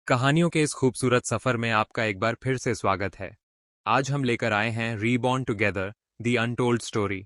कहानियों के इस खूबसूरत सफर में आपका एक बार फिर से स्वागत है। आज हम लेकर आए हैं reborn together the untold story.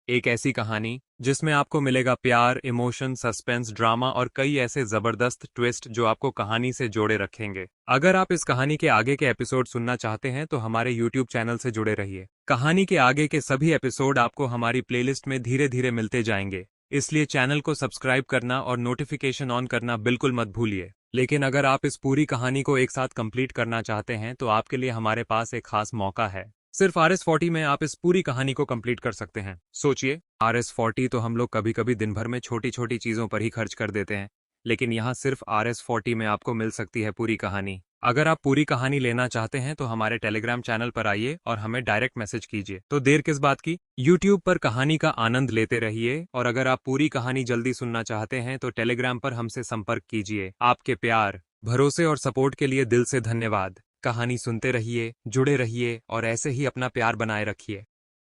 एक ऐसी कहानी जिसमें आपको मिलेगा प्यार, इमोशन, सस्पेंस, ड्रामा और कई ऐसे जबरदस्त ट्विस्ट जो आपको कहानी से जोड़े रखेंगे। अगर आप इस कहानी के आगे के एपिसोड सुनना चाहते हैं तो हमारे YouTube चैनल से जुड़े रहिए। कहानी के आगे के सभी एपिसोड आपको हमारी प्लेलिस्ट में धीरे धीरे मिलते जाएंगे, इसलिए चैनल को सब्सक्राइब करना और नोटिफिकेशन ऑन करना बिल्कुल मत भूलिए। लेकिन अगर आप इस पूरी कहानी को एक साथ कंप्लीट करना चाहते हैं तो आपके लिए हमारे पास एक खास मौका है। सिर्फ RS40 में आप इस पूरी कहानी को कंप्लीट कर सकते हैं। सोचिए, RS40 तो हम लोग कभी कभी दिन भर में छोटी छोटी चीजों पर ही खर्च कर देते हैं, लेकिन यहाँ सिर्फ RS40 में आपको मिल सकती है पूरी कहानी। अगर आप पूरी कहानी लेना चाहते हैं तो हमारे टेलीग्राम चैनल पर आइए और हमें डायरेक्ट मैसेज कीजिए। तो देर किस बात की, YouTube पर कहानी का आनंद लेते रहिए। और अगर आप पूरी कहानी जल्दी सुनना चाहते हैं तो टेलीग्राम पर हमसे संपर्क कीजिए। आपके प्यार, भरोसे और सपोर्ट के लिए दिल से धन्यवाद। कहानी सुनते रहिए, जुड़े रहिए और ऐसे ही अपना प्यार बनाए रखिए।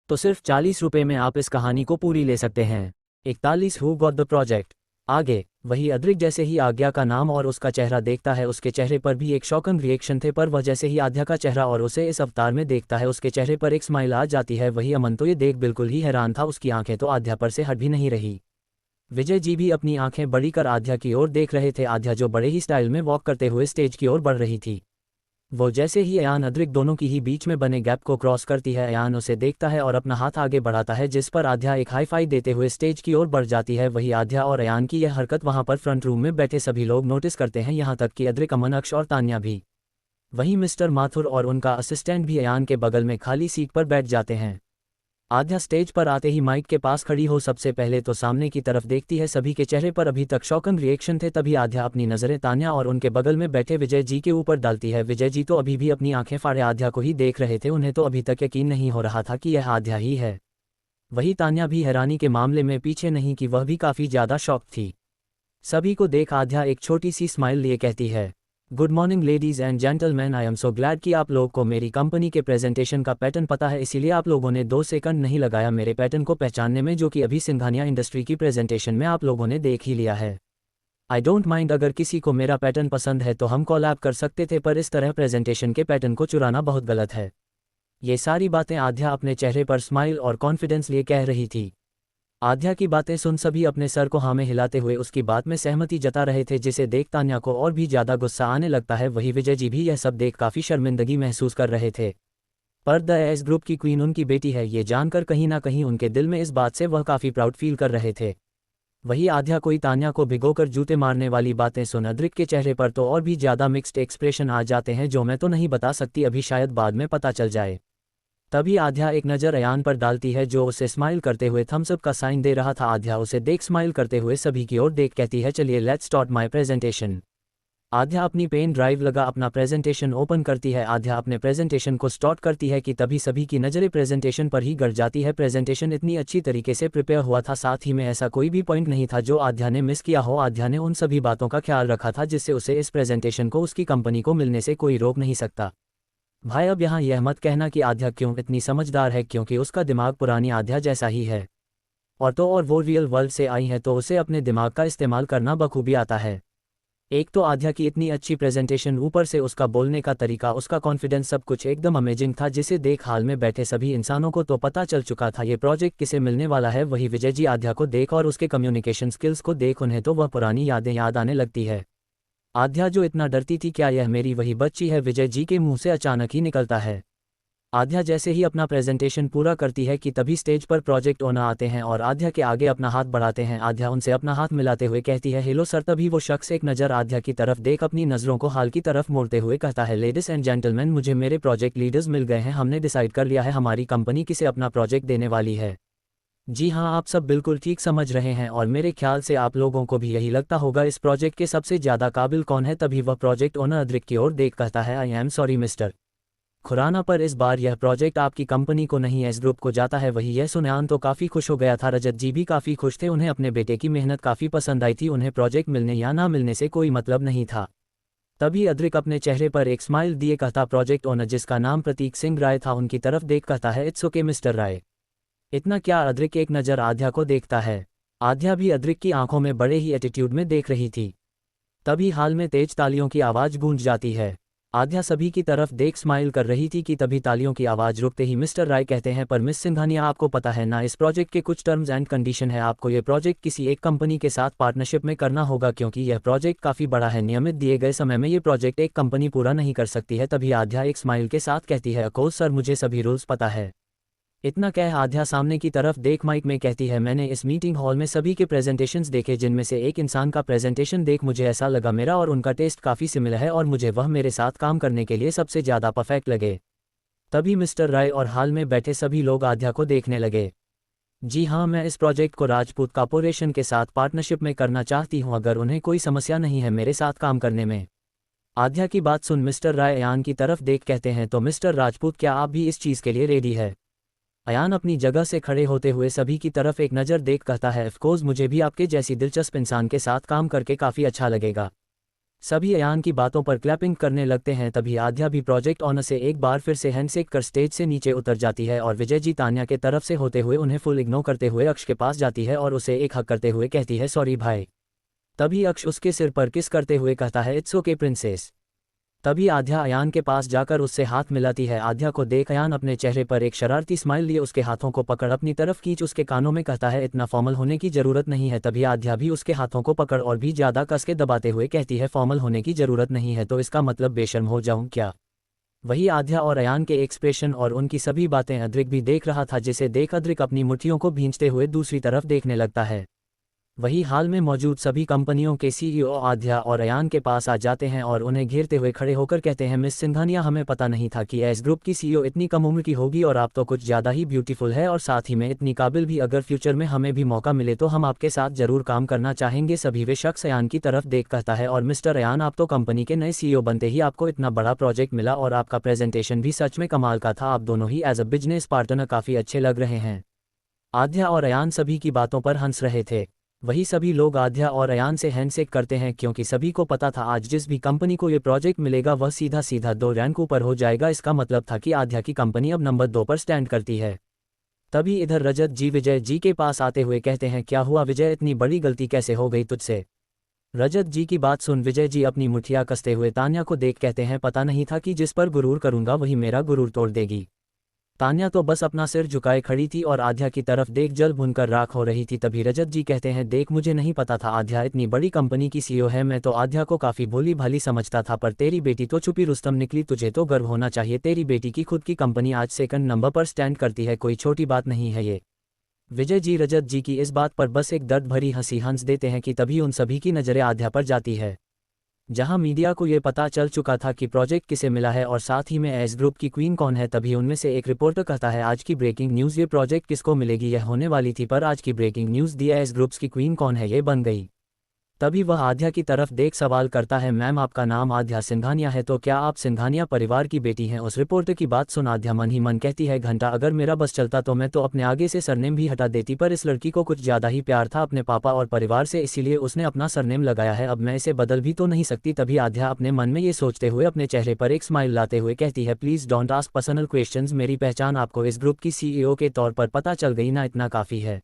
तो सिर्फ 40 रुपए में आप इस कहानी को पूरी ले सकते हैं। 41 हु गॉट द प्रोजेक्ट। आगे वही अद्रिक जैसे ही आज्ञा का नाम और उसका चेहरा देखता है उसके चेहरे पर भी एक शॉकन रिएक्शन थे, पर वह जैसे ही आध्या का चेहरा और उसे इस अवतार में देखता है उसके चेहरे पर एक स्माइल आ जाती है। वही अमन तो ये देख बिल्कुल ही हैरान था, उसकी आंखें तो आध्या पर से हट भी नहीं रही। विजय जी भी अपनी आंखें बड़ी कर आध्या की ओर देख रहे थे। आध्या जो बड़े ही स्टाइल में वॉक करते हुए स्टेज की ओर बढ़ रही थी, वो जैसे ही अयान अद्रिक दोनों की ही बीच में बने गैप को क्रॉस करती है, अयान उसे देखता है और अपना हाथ आगे बढ़ाता है, जिस पर आध्या एक हाई फाई देते हुए स्टेज की ओर बढ़ जाती है। वही आध्या और अयान की यह हरकत वहां पर फ्रंट रूम में बैठे सभी लोग नोटिस करते हैं, यहाँ तक कि अद्रिक, अमन, अक्ष और तान्या भी। वहीं मिस्टर माथुर और उनका असिस्टेंट भी अयान के बगल में खाली सीट पर बैठ जाते हैं। आध्या स्टेज पर आते ही माइक के पास खड़ी हो सबसे पहले तो सामने की तरफ देखती है। सभी के चेहरे पर अभी तक शॉकन रिएक्शन थे। तभी आध्या अपनी नज़रें तान्या और उनके बगल में बैठे विजय जी के ऊपर डालती है। विजय जी तो अभी भी अपनी आंखें फाड़े आध्या को ही देख रहे थे, उन्हें तो अभी तक यकीन नहीं हो रहा था कि यह आध्या ही है। वही तान्या भी हैरानी के मामले में पीछे नहीं कि वह भी काफ़ी ज़्यादा शॉक थी। सभी को देख आध्या एक छोटी सी स्माइल लिए कहती है, good morning ladies and gentleman, I am so glad कि आप लोग को मेरी कंपनी के प्रेजेंटेशन का पैटर्न पता है, इसीलिए आप लोगों ने 2 सेकंड नहीं लगाया मेरे पैटर्न को पहचानने में, जो कि अभी सिंघानिया इंडस्ट्री की प्रेजेंटेशन में आप लोगों ने देख ही लिया है। आई डोंट माइंड, अगर किसी को मेरा पैटर्न पसंद है तो हम कोलैब कर सकते थे, पर इस तरह प्रेजेंटेशन के पैटर्न को चुराना बहुत गलत है। ये सारी बातें आध्या अपने चेहरे पर स्माइल और कॉन्फिडेंस लिए कह रही थी। आध्या की बातें सुन सभी अपने सर को हाँ में हिलाते हुए उसकी बात में सहमति जता रहे थे, जिसे देख तान्या को और भी ज़्यादा गुस्सा आने लगता है। वही विजय जी भी यह सब देख काफ़ी शर्मिंदगी महसूस कर रहे थे, पर द एस ग्रुप की क्वीन उनकी बेटी है, ये जानकर कहीं ना कहीं उनके दिल में इस बात से वह काफ़ी प्राउड फील कर रहे थे। वही आध्या कोई तान्या को भिगोकर जूते मारने वाली बातें सुन अद्रिक के चेहरे पर तो और भी ज़्यादा मिक्स्ड एक्सप्रेशन आ जाते हैं, जो मैं तो नहीं बता सकती, अभी शायद बाद में पता चल जाए। तभी आध्या एक नज़र अयान पर डालती है जो उसे स्माइल करते हुए थम्सअप का साइन दे रहा था। आध्या उसे देख स्माइल करते हुए सभी की ओर देख कहती है, चलिए लेट्स स्टार्ट माय प्रेजेंटेशन। आध्या अपनी पेन ड्राइव लगा अपना प्रेजेंटेशन ओपन करती है। आध्या अपने प्रेजेंटेशन को स्टार्ट करती है कि तभी सभी की नज़रें प्रेजेंटेशन पर ही गड़ जाती है। प्रेजेंटेशन इतनी अच्छी तरीके से प्रिपेयर हुआ था, साथ ही में ऐसा कोई भी पॉइंट नहीं था जो आध्या ने मिस किया हो। आध्या ने उन सभी बातों का ख्याल रखा था जिससे उसे इस प्रेजेंटेशन को उसकी कंपनी को मिलने से कोई रोक नहीं सकता। भाई अब यहाँ यह मत कहना कि आध्या क्यों इतनी समझदार है, क्योंकि उसका दिमाग पुरानी आध्या जैसा ही है, और तो और वो रियल वर्ल्ड से आई है तो उसे अपने दिमाग का इस्तेमाल करना बखूबी आता है। एक तो आध्या की इतनी अच्छी प्रेजेंटेशन, ऊपर से उसका बोलने का तरीका, उसका कॉन्फिडेंस, सब कुछ एकदम अमेजिंग था, जिसे देख हाल में बैठे सभी इंसानों को तो पता चल चुका था ये प्रोजेक्ट किसे मिलने वाला है। वही विजय जी आध्या को देख और उसके कम्युनिकेशन स्किल्स को देख उन्हें तो वह पुरानी यादें याद आने लगती है। आध्या जो इतना डरती थी, क्या यह मेरी वही बच्ची है, विजय जी के मुंह से अचानक ही निकलता है। आध्या जैसे ही अपना प्रेजेंटेशन पूरा करती है कि तभी स्टेज पर प्रोजेक्ट ओनर आते हैं और आध्या के आगे अपना हाथ बढ़ाते हैं। आध्या उनसे अपना हाथ मिलाते हुए कहती है, हेलो सर। तभी वो शख्स एक नज़र आध्या की तरफ देख अपनी नज़रों को हाल की तरफ मोड़ते हुए कहता है, लेडीज एंड जेंटलमैन, मुझे मेरे प्रोजेक्ट लीडर्स मिल गए हैं, हमने डिसाइड कर लिया है हमारी कंपनी किसे अपना प्रोजेक्ट देने वाली है। जी हाँ, आप सब बिल्कुल ठीक समझ रहे हैं, और मेरे ख्याल से आप लोगों को भी यही लगता होगा इस प्रोजेक्ट के सबसे ज़्यादा काबिल कौन है। तभी वह प्रोजेक्ट ओनर अद्रिक की ओर देख कहता है, I am sorry mister Khurana, पर इस बार यह प्रोजेक्ट आपकी कंपनी को नहीं एस ग्रुप को जाता है। वही यह सुन अयान तो काफ़ी खुश हो गया था, रजत जी भी काफ़ी खुश थे, उन्हें अपने बेटे की मेहनत काफ़ी पसंद आई थी, उन्हें प्रोजेक्ट मिलने या ना मिलने से कोई मतलब नहीं था। तभी अद्रिक अपने चेहरे पर एक स्माइल दिए कहता, प्रोजेक्ट ओनर जिसका नाम प्रतीक सिंह राय था उनकी तरफ देख कहता है, इट्स ओके मिस्टर राय। इतना क्या, अद्रिक एक नज़र आध्या को देखता है। आध्या भी अद्रिक की आंखों में बड़े ही एटीट्यूड में देख रही थी। तभी हाल में तेज तालियों की आवाज़ गूंज जाती है। आध्या सभी की तरफ देख स्माइल कर रही थी कि तभी तालियों की आवाज़ रुकते ही मिस्टर राय कहते हैं, पर मिस सिंघानिया आपको पता है ना इस प्रोजेक्ट के कुछ टर्म्स एंड कंडीशन है, आपको ये प्रोजेक्ट किसी एक कंपनी के साथ पार्टनरशिप में करना होगा क्योंकि यह प्रोजेक्ट काफ़ी बड़ा है, नियमित दिए गए समय में ये प्रोजेक्ट एक कंपनी पूरा नहीं कर सकती है। तभी आध्या एक स्माइल के साथ कहती है, अकोज सर मुझे सभी रूल्स पता है। इतना कह आध्या सामने की तरफ देख माइक में कहती है, मैंने इस मीटिंग हॉल में सभी के प्रेजेंटेशंस देखे जिनमें से एक इंसान का प्रेजेंटेशन देख मुझे ऐसा लगा मेरा और उनका टेस्ट काफ़ी सिमिलर है और मुझे वह मेरे साथ काम करने के लिए सबसे ज़्यादा परफेक्ट लगे। तभी मिस्टर राय और हाल में बैठे सभी लोग आध्या को देखने लगे। जी हाँ, मैं इस प्रोजेक्ट को राजपूत कॉर्पोरेशन के साथ पार्टनरशिप में करना चाहती हूँ, अगर उन्हें कोई समस्या नहीं है मेरे साथ काम करने में। आध्या की बात सुन मिस्टर राय अयान की तरफ देख कहते हैं, तो मिस्टर राजपूत क्या आप भी इस चीज़ के लिए रेडी है? अयान अपनी जगह से खड़े होते हुए सभी की तरफ एक नज़र देख कहता है, ऑफकोर्स मुझे भी आपके जैसी दिलचस्प इंसान के साथ काम करके काफ़ी अच्छा लगेगा। सभी अयान की बातों पर क्लैपिंग करने लगते हैं। तभी आध्या भी प्रोजेक्ट ऑनर से एक बार फिर से हैंडशेक कर स्टेज से नीचे उतर जाती है और विजय जी तान्या के तरफ से होते हुए उन्हें फुल इग्नोर करते हुए अक्ष के पास जाती है और उसे एक हक करते हुए कहती है, सॉरी भाई। तभी अक्ष उसके सिर पर किस करते हुए कहता है, इट्स ओके प्रिंसेस। तभी आध्या अयान के पास जाकर उससे हाथ मिलाती है। आध्या को देख अयान अपने चेहरे पर एक शरारती स्माइल लिए उसके हाथों को पकड़ अपनी तरफ खींच उसके कानों में कहता है, इतना फॉर्मल होने की जरूरत नहीं है। तभी आध्या भी उसके हाथों को पकड़ और भी ज़्यादा कस के दबाते हुए कहती है, फॉर्मल होने की जरूरत नहीं है तो इसका मतलब बेशर्म हो जाऊं क्या? वही आध्या और अयान के एक्सप्रेशन और उनकी सभी बातें अद्रिक भी देख रहा था, जिसे देख अद्रिक अपनी मुट्ठियों को भींचते हुए दूसरी तरफ देखने लगता है। वही हाल में मौजूद सभी कंपनियों के सीईओ आध्या और अयान के पास आ जाते हैं और उन्हें घेरते हुए खड़े होकर कहते हैं, मिस सिंघानिया हमें पता नहीं था कि एस ग्रुप की सीईओ इतनी कम उम्र की होगी और आप तो कुछ ज़्यादा ही ब्यूटीफुल है और साथ ही में इतनी काबिल भी। अगर फ्यूचर में हमें भी मौका मिले तो हम आपके साथ जरूर काम करना चाहेंगे। सभी वे शख्स अयान की तरफ देख कहता है, और मिस्टर अयान आप तो कंपनी के नए सीईओ बनते ही आपको इतना बड़ा प्रोजेक्ट मिला और आपका प्रेजेंटेशन भी सच में कमाल का था, आप दोनों ही एज अ बिजनेस पार्टनर काफ़ी अच्छे लग रहे हैं। आध्या और अयान सभी की बातों पर हंस रहे थे। वही सभी लोग आध्या और अयान से हैंडशेक करते हैं क्योंकि सभी को पता था आज जिस भी कंपनी को ये प्रोजेक्ट मिलेगा वह सीधा सीधा 2 रैंक ऊपर हो जाएगा। इसका मतलब था कि आध्या की कंपनी अब नंबर 2 पर स्टैंड करती है। तभी इधर रजत जी विजय जी के पास आते हुए कहते हैं, क्या हुआ विजय, इतनी बड़ी गलती कैसे हो गई तुझसे? रजत जी की बात सुन विजय जी अपनी मुठिया कसते हुए तान्या को देख कहते हैं, पता नहीं था कि जिस पर गुरूर करूंगा वही मेरा गुरूर तोड़ देगी। तान्या तो बस अपना सिर झुकाए खड़ी थी और आध्या की तरफ देख जल भुनकर राख हो रही थी। तभी रजत जी कहते हैं, देख मुझे नहीं पता था आध्या इतनी बड़ी कंपनी की सीईओ है, मैं तो आध्या को काफ़ी भोली भाली समझता था, पर तेरी बेटी तो छुपी रुस्तम निकली। तुझे तो गर्व होना चाहिए, तेरी बेटी की खुद की कंपनी आज सेकंड नंबर पर स्टैंड करती है, कोई छोटी बात नहीं है ये। विजय जी रजत जी की इस बात पर बस एक दर्द भरी हंसी हंस देते हैं कि तभी उन सभी की नज़रें आध्या पर जाती है। जहां मीडिया को ये पता चल चुका था कि प्रोजेक्ट किसे मिला है और साथ ही में एस ग्रुप की क्वीन कौन है। तभी उनमें से एक रिपोर्टर कहता है, आज की ब्रेकिंग न्यूज़, ये प्रोजेक्ट किसको मिलेगी यह होने वाली थी, पर आज की ब्रेकिंग न्यूज़ दी एस ग्रुप्स की क्वीन कौन है ये बन गई। तभी वह आध्या की तरफ देख सवाल करता है, मैम आपका नाम आध्या सिंघानिया है तो क्या आप सिंघानिया परिवार की बेटी हैं? उस रिपोर्टर की बात सुन आध्या मन ही मन कहती है, घंटा अगर मेरा बस चलता तो मैं तो अपने आगे से सरनेम भी हटा देती, पर इस लड़की को कुछ ज़्यादा ही प्यार था अपने पापा और परिवार से, इसीलिए उसने अपना सरनेम लगाया है, अब मैं इसे बदल भी तो नहीं सकती। तभी आध्या अपने मन में ये सोचते हुए अपने चेहरे पर एक स्माइल लाते हुए कहती है, please don't ask personal questions, मेरी पहचान आपको इस ग्रुप की सीईओ के तौर पर पता चल गई ना, इतना काफ़ी है।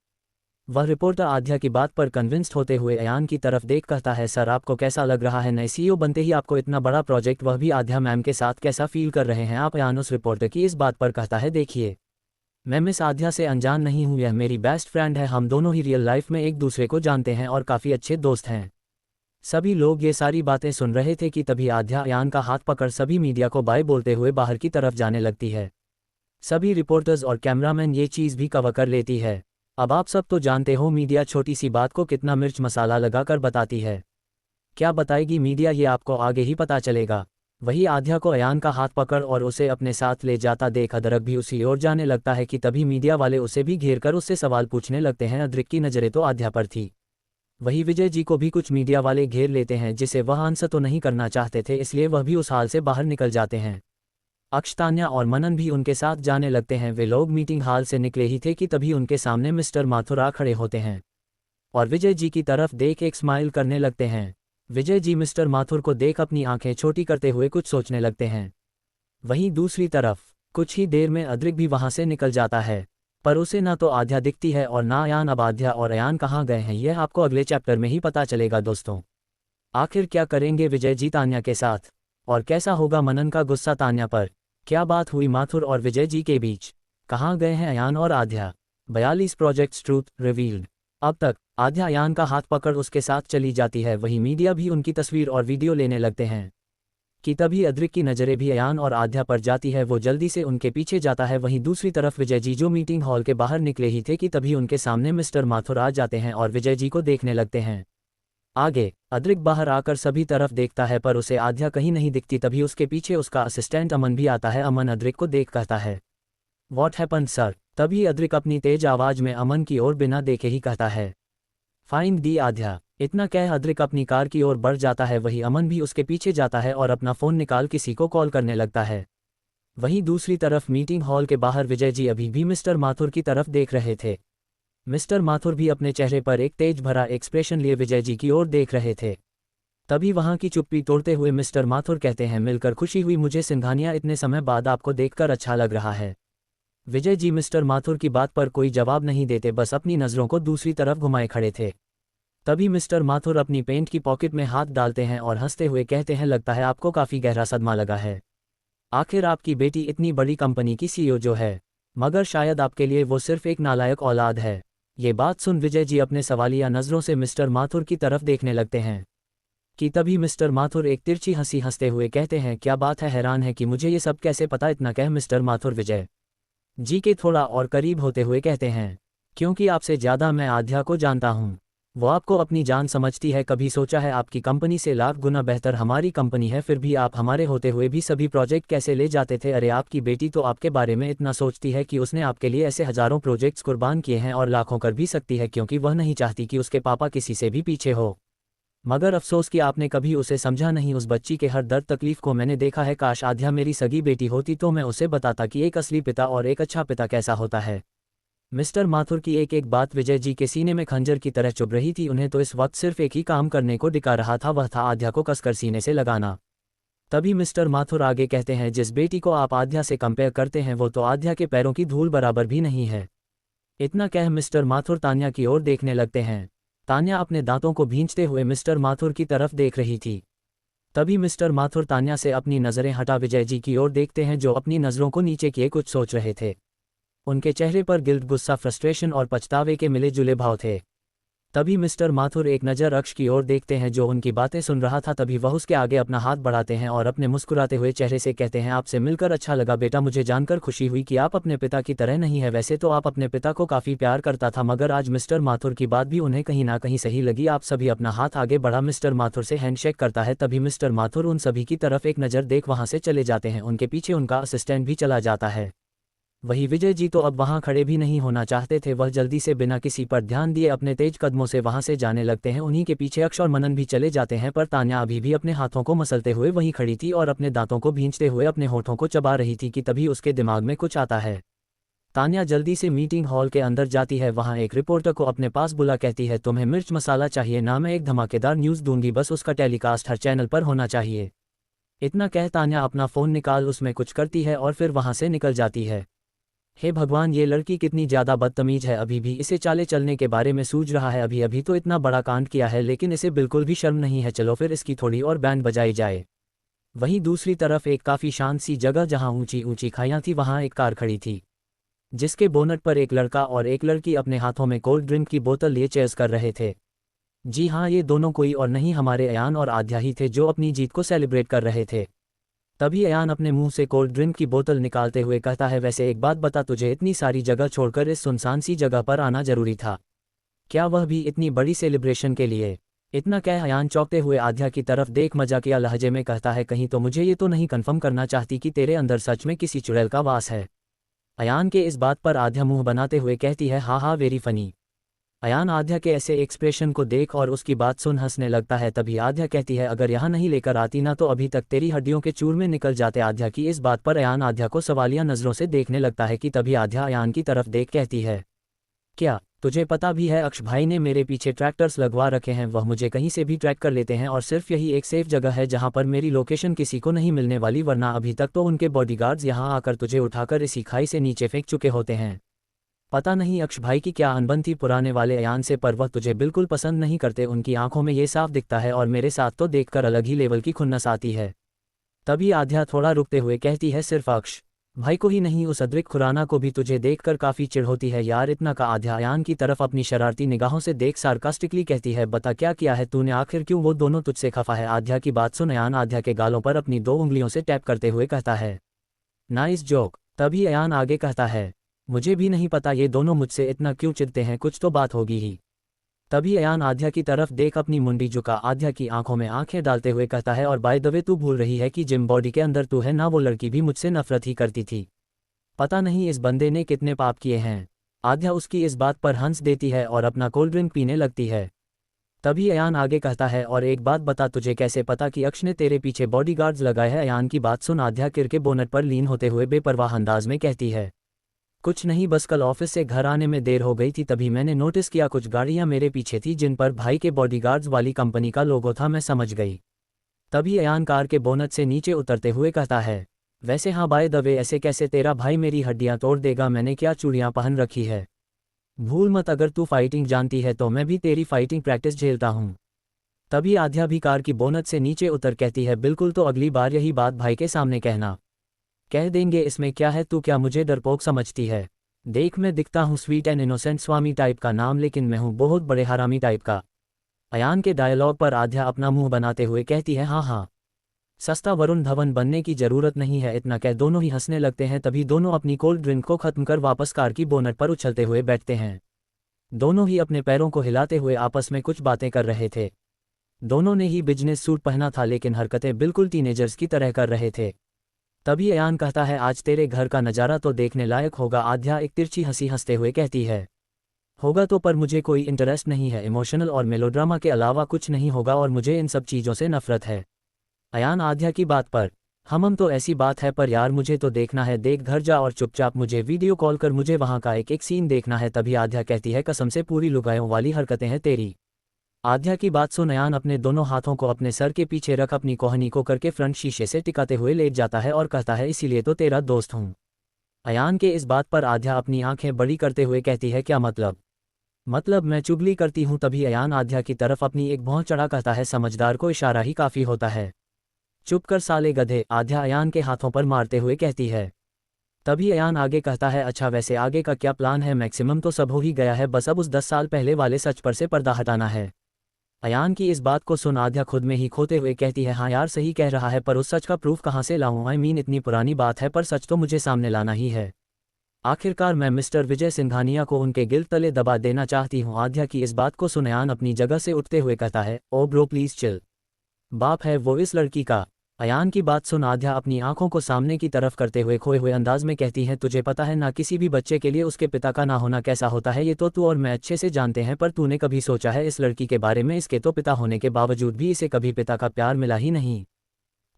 वह रिपोर्टर आध्या की बात पर कन्विंस्ड होते हुए अयान की तरफ देख कहता है, सर आपको कैसा लग रहा है नए सीईओ बनते ही आपको इतना बड़ा प्रोजेक्ट, वह भी आध्या मैम के साथ, कैसा फील कर रहे हैं आप? अयान उस रिपोर्टर की इस बात पर कहता है, देखिए मैं मिस आध्या से अनजान नहीं हूँ, यह मेरी बेस्ट फ्रेंड है, हम दोनों ही रियल लाइफ में एक दूसरे को जानते हैं और काफ़ी अच्छे दोस्त हैं। सभी लोग ये सारी बातें सुन रहे थे कि तभी आध्या अयान का हाथ पकड़ सभी मीडिया को बाय बोलते हुए बाहर की तरफ जाने लगती है। सभी रिपोर्टर्स और कैमरामैन ये चीज़ भी कवर कर लेती है। अब आप सब तो जानते हो मीडिया छोटी सी बात को कितना मिर्च मसाला लगाकर बताती है। क्या बताएगी मीडिया, ये आपको आगे ही पता चलेगा। वही आध्या को अयान का हाथ पकड़ और उसे अपने साथ ले जाता देख अदरक भी उसी ओर जाने लगता है कि तभी मीडिया वाले उसे भी घेर कर उससे सवाल पूछने लगते हैं। अदरक की नज़रें तो आध्या पर थी। वही विजय जी को भी कुछ मीडिया वाले घेर लेते हैं, जिसे वह आंसर तो नहीं करना चाहते थे, इसलिए वह भी उस हाल से बाहर निकल जाते हैं। अक्ष, तान्या और मनन भी उनके साथ जाने लगते हैं। वे लोग मीटिंग हाल से निकले ही थे कि तभी उनके सामने मिस्टर माथुर आ खड़े होते हैं और विजय जी की तरफ देख एक स्माइल करने लगते हैं। विजय जी मिस्टर माथुर को देख अपनी आंखें छोटी करते हुए कुछ सोचने लगते हैं। वहीं दूसरी तरफ कुछ ही देर में अद्रिक भी वहां से निकल जाता है, पर उसे ना तो आध्या दिखती है और ना अयान। अब आध्या और अयान कहाँ गए हैं यह आपको अगले चैप्टर में ही पता चलेगा दोस्तों। आखिर क्या करेंगे विजय जी तान्या के साथ, और कैसा होगा मनन का गुस्सा तान्या पर? क्या बात हुई माथुर और विजय जी के बीच? कहाँ गए हैं अयान और आध्या? 42 प्रोजेक्ट्स ट्रूथ रिवील्ड। अब तक आध्या अयान का हाथ पकड़ उसके साथ चली जाती है, वहीं मीडिया भी उनकी तस्वीर और वीडियो लेने लगते हैं कि तभी अद्रिक की नज़रें भी अयान और आध्या पर जाती है। वो जल्दी से उनके पीछे जाता है। वहीं दूसरी तरफ विजय जी जो मीटिंग हॉल के बाहर निकले ही थे कि तभी उनके सामने मिस्टर माथुर आ जाते हैं और विजय जी को देखने लगते हैं। आगे अद्रिक बाहर आकर सभी तरफ देखता है पर उसे आध्या कहीं नहीं दिखती। तभी उसके पीछे उसका असिस्टेंट अमन भी आता है। अमन अद्रिक को देख कहता है, व्हाट हैपन्ड सर? तभी अद्रिक अपनी तेज आवाज में अमन की ओर बिना देखे ही कहता है, फाइंड दी आध्या। इतना कह अद्रिक अपनी कार की ओर बढ़ जाता है। वही अमन भी उसके पीछे जाता है और अपना फ़ोन निकाल किसी को कॉल करने लगता है। वहीं दूसरी तरफ मीटिंग हॉल के बाहर विजय जी अभी भी मिस्टर माथुर की तरफ देख रहे थे। मिस्टर माथुर भी अपने चेहरे पर एक तेज भरा एक्सप्रेशन लिए विजय जी की ओर देख रहे थे। तभी वहां की चुप्पी तोड़ते हुए मिस्टर माथुर कहते हैं, मिलकर खुशी हुई मुझे सिंघानिया, इतने समय बाद आपको देखकर अच्छा लग रहा है। विजय जी मिस्टर माथुर की बात पर कोई जवाब नहीं देते, बस अपनी नज़रों को दूसरी तरफ घुमाए खड़े थे। तभी मिस्टर माथुर अपनी पेंट की पॉकेट में हाथ डालते हैं और हंसते हुए कहते हैं, लगता है आपको काफ़ी गहरा सदमा लगा है। आखिर आपकी बेटी इतनी बड़ी कंपनी की सीईओ जो है, मगर शायद आपके लिए वो सिर्फ एक नालायक औलाद है। ये बात सुन विजय जी अपने सवालिया नज़रों से मिस्टर माथुर की तरफ देखने लगते हैं कि तभी मिस्टर माथुर एक तिरछी हंसी हंसते हुए कहते हैं, क्या बात है, हैरान है कि मुझे ये सब कैसे पता? इतना कह मिस्टर माथुर विजय जी के थोड़ा और करीब होते हुए कहते हैं, क्योंकि आपसे ज़्यादा मैं आध्या को जानता हूँ। वो आपको अपनी जान समझती है। कभी सोचा है आपकी कंपनी से लाख गुना बेहतर हमारी कंपनी है, फिर भी आप हमारे होते हुए भी सभी प्रोजेक्ट कैसे ले जाते थे? अरे आपकी बेटी तो आपके बारे में इतना सोचती है कि उसने आपके लिए ऐसे हज़ारों प्रोजेक्ट्स कुर्बान किए हैं और लाखों कर भी सकती है, क्योंकि वह नहीं चाहती कि उसके पापा किसी से भी पीछे हो। मगर अफसोस कि आपने कभी उसे समझा नहीं। उस बच्ची के हर दर्द तकलीफ को मैंने देखा है। काश आध्या मेरी सगी बेटी होती तो मैं उसे बताता कि एक असली पिता और एक अच्छा पिता कैसा होता है। मिस्टर माथुर की एक एक बात विजय जी के सीने में खंजर की तरह चुभ रही थी। उन्हें तो इस वक्त सिर्फ एक ही काम करने को दिखा रहा था, वह था आध्या को कसकर सीने से लगाना। तभी मिस्टर माथुर आगे कहते हैं, जिस बेटी को आप आध्या से कंपेयर करते हैं वो तो आध्या के पैरों की धूल बराबर भी नहीं है। इतना कह मिस्टर माथुर तान्या की ओर देखने लगते हैं। तान्या अपने दांतों को भींचते हुए मिस्टर माथुर की तरफ देख रही थी। तभी मिस्टर माथुर तान्या से अपनी नज़रें हटा विजय जी की ओर देखते हैं, जो अपनी नज़रों को नीचे किए कुछ सोच रहे थे। उनके चेहरे पर गिल्ट, गुस्सा, फ्रस्ट्रेशन और पछतावे के मिले जुले भाव थे। तभी मिस्टर माथुर एक नज़र अक्ष की ओर देखते हैं जो उनकी बातें सुन रहा था। तभी वह उसके आगे अपना हाथ बढ़ाते हैं और अपने मुस्कुराते हुए चेहरे से कहते हैं, आपसे मिलकर अच्छा लगा बेटा, मुझे जानकर खुशी हुई कि आप अपने पिता की तरह नहीं है। वैसे तो आप अपने पिता को काफ़ी प्यार करता था, मगर आज मिस्टर माथुर की बात भी उन्हें कहीं ना कहीं सही लगी। आप सभी अपना हाथ आगे बढ़ा मिस्टर माथुर से हैंडशेक करता है। तभी मिस्टर माथुर उन सभी की तरफ एक नज़र देख वहाँ से चले जाते हैं। उनके पीछे उनका असिस्टेंट भी चला जाता है। वही विजय जी तो अब वहां खड़े भी नहीं होना चाहते थे। वह जल्दी से बिना किसी पर ध्यान दिए अपने तेज कदमों से वहां से जाने लगते हैं। उन्हीं के पीछे अक्ष और मनन भी चले जाते हैं, पर तान्या अभी भी अपने हाथों को मसलते हुए वहीं खड़ी थी और अपने दांतों को भींचते हुए अपने होठों को चबा रही थी कि तभी उसके दिमाग में कुछ आता है। तान्या जल्दी से मीटिंग हॉल के अंदर जाती है। वहां एक रिपोर्टर को अपने पास बुला कहती है, तुम्हें मिर्च मसाला चाहिए ना? मैं एक धमाकेदार न्यूज़ दूंगी, बस उसका टेलीकास्ट हर चैनल पर होना चाहिए। इतना कह तान्या अपना फ़ोन निकाल उसमें कुछ करती है और फिर वहां से निकल जाती है। हे भगवान, ये लड़की कितनी ज़्यादा बदतमीज है, अभी भी इसे चाले चलने के बारे में सूझ रहा है। अभी अभी तो इतना बड़ा कांड किया है लेकिन इसे बिल्कुल भी शर्म नहीं है। चलो फिर इसकी थोड़ी और बैंड बजाई जाए। वहीं दूसरी तरफ एक काफ़ी शांत सी जगह जहां ऊंची ऊंची खाइयां थी, वहां एक कार खड़ी थी जिसके बोनट पर एक लड़का और एक लड़की अपने हाथों में कोल्ड ड्रिंक की बोतल लिए चेयर्स कर रहे थे। जी हाँ, ये दोनों कोई और नहीं हमारे अयान और आध्या ही थे जो अपनी जीत को सेलिब्रेट कर रहे थे। तभी अयान अपने मुंह से कोल्ड ड्रिंक की बोतल निकालते हुए कहता है, वैसे एक बात बता, तुझे इतनी सारी जगह छोड़कर इस सुनसान सी जगह पर आना जरूरी था क्या, वह भी इतनी बड़ी सेलिब्रेशन के लिए? इतना कह अयान चौंकते हुए आध्या की तरफ देख मजाकिया लहजे में कहता है, कहीं तो मुझे ये तो नहीं कन्फर्म करना चाहती कि तेरे अंदर सच में किसी चुड़ैल का वास है? अयान के इस बात पर आध्या मुंह बनाते हुए कहती है, हाँ हाँ, वेरी फनी। अयान आध्या के ऐसे एक्सप्रेशन को देख और उसकी बात सुन हंसने लगता है। तभी आध्या कहती है, अगर यहाँ नहीं लेकर आती ना तो अभी तक तेरी हड्डियों के चूरमे निकल जाते। आध्या की इस बात पर अयान आध्या को सवालिया नज़रों से देखने लगता है कि तभी आध्या अयान की तरफ देख कहती है, क्या तुझे पता भी है अक्ष भाई ने मेरे पीछे ट्रैक्टर्स लगवा रखे हैं, वह मुझे कहीं से भी ट्रैक कर लेते हैं और सिर्फ यही एक सेफ जगह है जहां पर मेरी लोकेशन किसी को नहीं मिलने वाली, वरना अभी तक तो उनके बॉडीगार्ड्स यहां आकर तुझे उठाकर इसी खाई से नीचे फेंक चुके होते हैं। पता नहीं अक्ष भाई की क्या अनबन थी पुराने वाले अयान से, पर वह तुझे बिल्कुल पसंद नहीं करते, उनकी आंखों में ये साफ दिखता है और मेरे साथ तो देखकर अलग ही लेवल की खुन्नस आती है। तभी आध्या थोड़ा रुकते हुए कहती है, सिर्फ अक्ष भाई को ही नहीं, उस अद्रिक खुराना को भी तुझे देखकर काफी चिढ़ होती है यार। इतना का आध्या अयान की तरफ अपनी शरारती निगाहों से देख सार्कास्टिकली कहती है, बता क्या किया है तूने, आखिर क्यों वो दोनों तुझसे खफा है। आध्या की बात सुन अयान आध्या के गालों पर अपनी 2 उंगलियों से टैप करते हुए कहता है, नाइस जोक। तभी अयान आगे कहता है, मुझे भी नहीं पता ये दोनों मुझसे इतना क्यों चिढ़ते हैं, कुछ तो बात होगी ही। तभी अयान आध्या की तरफ देख अपनी मुंडी झुका आध्या की आंखों में आंखें डालते हुए कहता है, और बाय द वे तू भूल रही है कि जिम बॉडी के अंदर तू है ना, वो लड़की भी मुझसे नफरत ही करती थी। पता नहीं इस बंदे ने कितने पाप किए हैं। आध्या उसकी इस बात पर हंस देती है और अपना कोल्ड ड्रिंक पीने लगती है। तभी अयान आगे कहता है, और एक बात बता, तुझे कैसे पता कि अक्ष ने तेरे पीछे बॉडीगार्ड्स लगाए हैं। अयान की बात सुन आध्या किर के बोनट पर लीन होते हुए बेपरवाह अंदाज में कहती है, कुछ नहीं, बस कल ऑफिस से घर आने में देर हो गई थी, तभी मैंने नोटिस किया कुछ गाड़ियां मेरे पीछे थी जिन पर भाई के बॉडीगार्ड्स वाली कंपनी का लोगो था, मैं समझ गई। तभी अयान कार के बोनट से नीचे उतरते हुए कहता है, वैसे हाँ बाय द वे ऐसे कैसे, तेरा भाई मेरी हड्डियां तोड़ देगा, मैंने क्या चूड़ियां पहन रखी है। भूल मत, अगर तू फाइटिंग जानती है तो मैं भी तेरी फाइटिंग प्रैक्टिस झेलता हूँ। तभी आध्या भी कार की बोनट से नीचे उतर कहती है, बिल्कुल, तो अगली बार यही बात भाई के सामने कहना। कह देंगे, इसमें क्या है, तू क्या मुझे डरपोक समझती है। देख मैं दिखता हूँ sweet and innocent Swami type का नाम, लेकिन मैं हूँ बहुत बड़े हरामी टाइप का। अयान के डायलॉग पर आध्या अपना मुंह बनाते हुए कहती है, हाँ हाँ, सस्ता वरुण धवन बनने की जरूरत नहीं है। इतना कह दोनों ही हंसने लगते हैं। तभी दोनों अपनी कोल्ड ड्रिंक को खत्म कर वापस कार की बोनट पर उछलते हुए बैठते हैं। दोनों ही अपने पैरों को हिलाते हुए आपस में कुछ बातें कर रहे थे। दोनों ने ही बिजनेस सूट पहना था, लेकिन हरकतें बिल्कुल टीनेजर्स की तरह कर रहे थे। तभी अयान कहता है, आज तेरे घर का नज़ारा तो देखने लायक होगा। आध्या एक तिरछी हंसी हंसते हुए कहती है, होगा तो, पर मुझे कोई इंटरेस्ट नहीं है, इमोशनल और मेलोड्रामा के अलावा कुछ नहीं होगा और मुझे इन सब चीज़ों से नफरत है। अयान आध्या की बात पर, हम तो ऐसी बात है, पर यार मुझे तो देखना है, देख घर जा और चुपचाप मुझे वीडियो कॉल कर, मुझे वहाँ का एक एक सीन देखना है। तभी आध्या कहती है, कसम से पूरी लुगायों वाली हरकतें हैं तेरी। आध्या की बात सुन अयान अपने दोनों हाथों को अपने सर के पीछे रख अपनी कोहनी को करके फ्रंट शीशे से टिकाते हुए लेट जाता है और कहता है, इसीलिए तो तेरा दोस्त हूँ। अयान के इस बात पर आध्या अपनी आंखें बड़ी करते हुए कहती है, क्या मतलब मैं चुगली करती हूँ। तभी अयान आध्या की तरफ अपनी एक भौं चढ़ा कहता है, समझदार को इशारा ही काफ़ी होता है। चुप कर साले गधे, आध्या अयान के हाथों पर मारते हुए कहती है। तभी अयान आगे कहता है, अच्छा वैसे आगे का क्या प्लान है, मैक्सिमम तो सब हो ही गया है, बस अब उस 10 साल पहले वाले सच पर से पर्दा हटाना है। अयान की इस बात को सुन आध्या खुद में ही खोते हुए कहती है, हाँ यार सही कह रहा है, पर उस सच का प्रूफ कहाँ से लाऊं, आई मीन इतनी पुरानी बात है, पर सच तो मुझे सामने लाना ही है। आखिरकार मैं मिस्टर विजय सिंघानिया को उनके गिल्ट तले दबा देना चाहती हूँ। आध्या की इस बात को सुन अयान अपनी जगह से उठते हुए कहता है, ओ ब्रो प्लीज चिल, बाप है वो इस लड़की का। अयान की बात सुन आध्या अपनी आंखों को सामने की तरफ करते हुए खोए हुए अंदाज में कहती है, तुझे पता है ना, किसी भी बच्चे के लिए उसके पिता का ना होना कैसा होता है, ये तो तू और मैं अच्छे से जानते हैं, पर तूने कभी सोचा है इस लड़की के बारे में, इसके तो पिता होने के बावजूद भी इसे कभी पिता का प्यार मिला ही नहीं।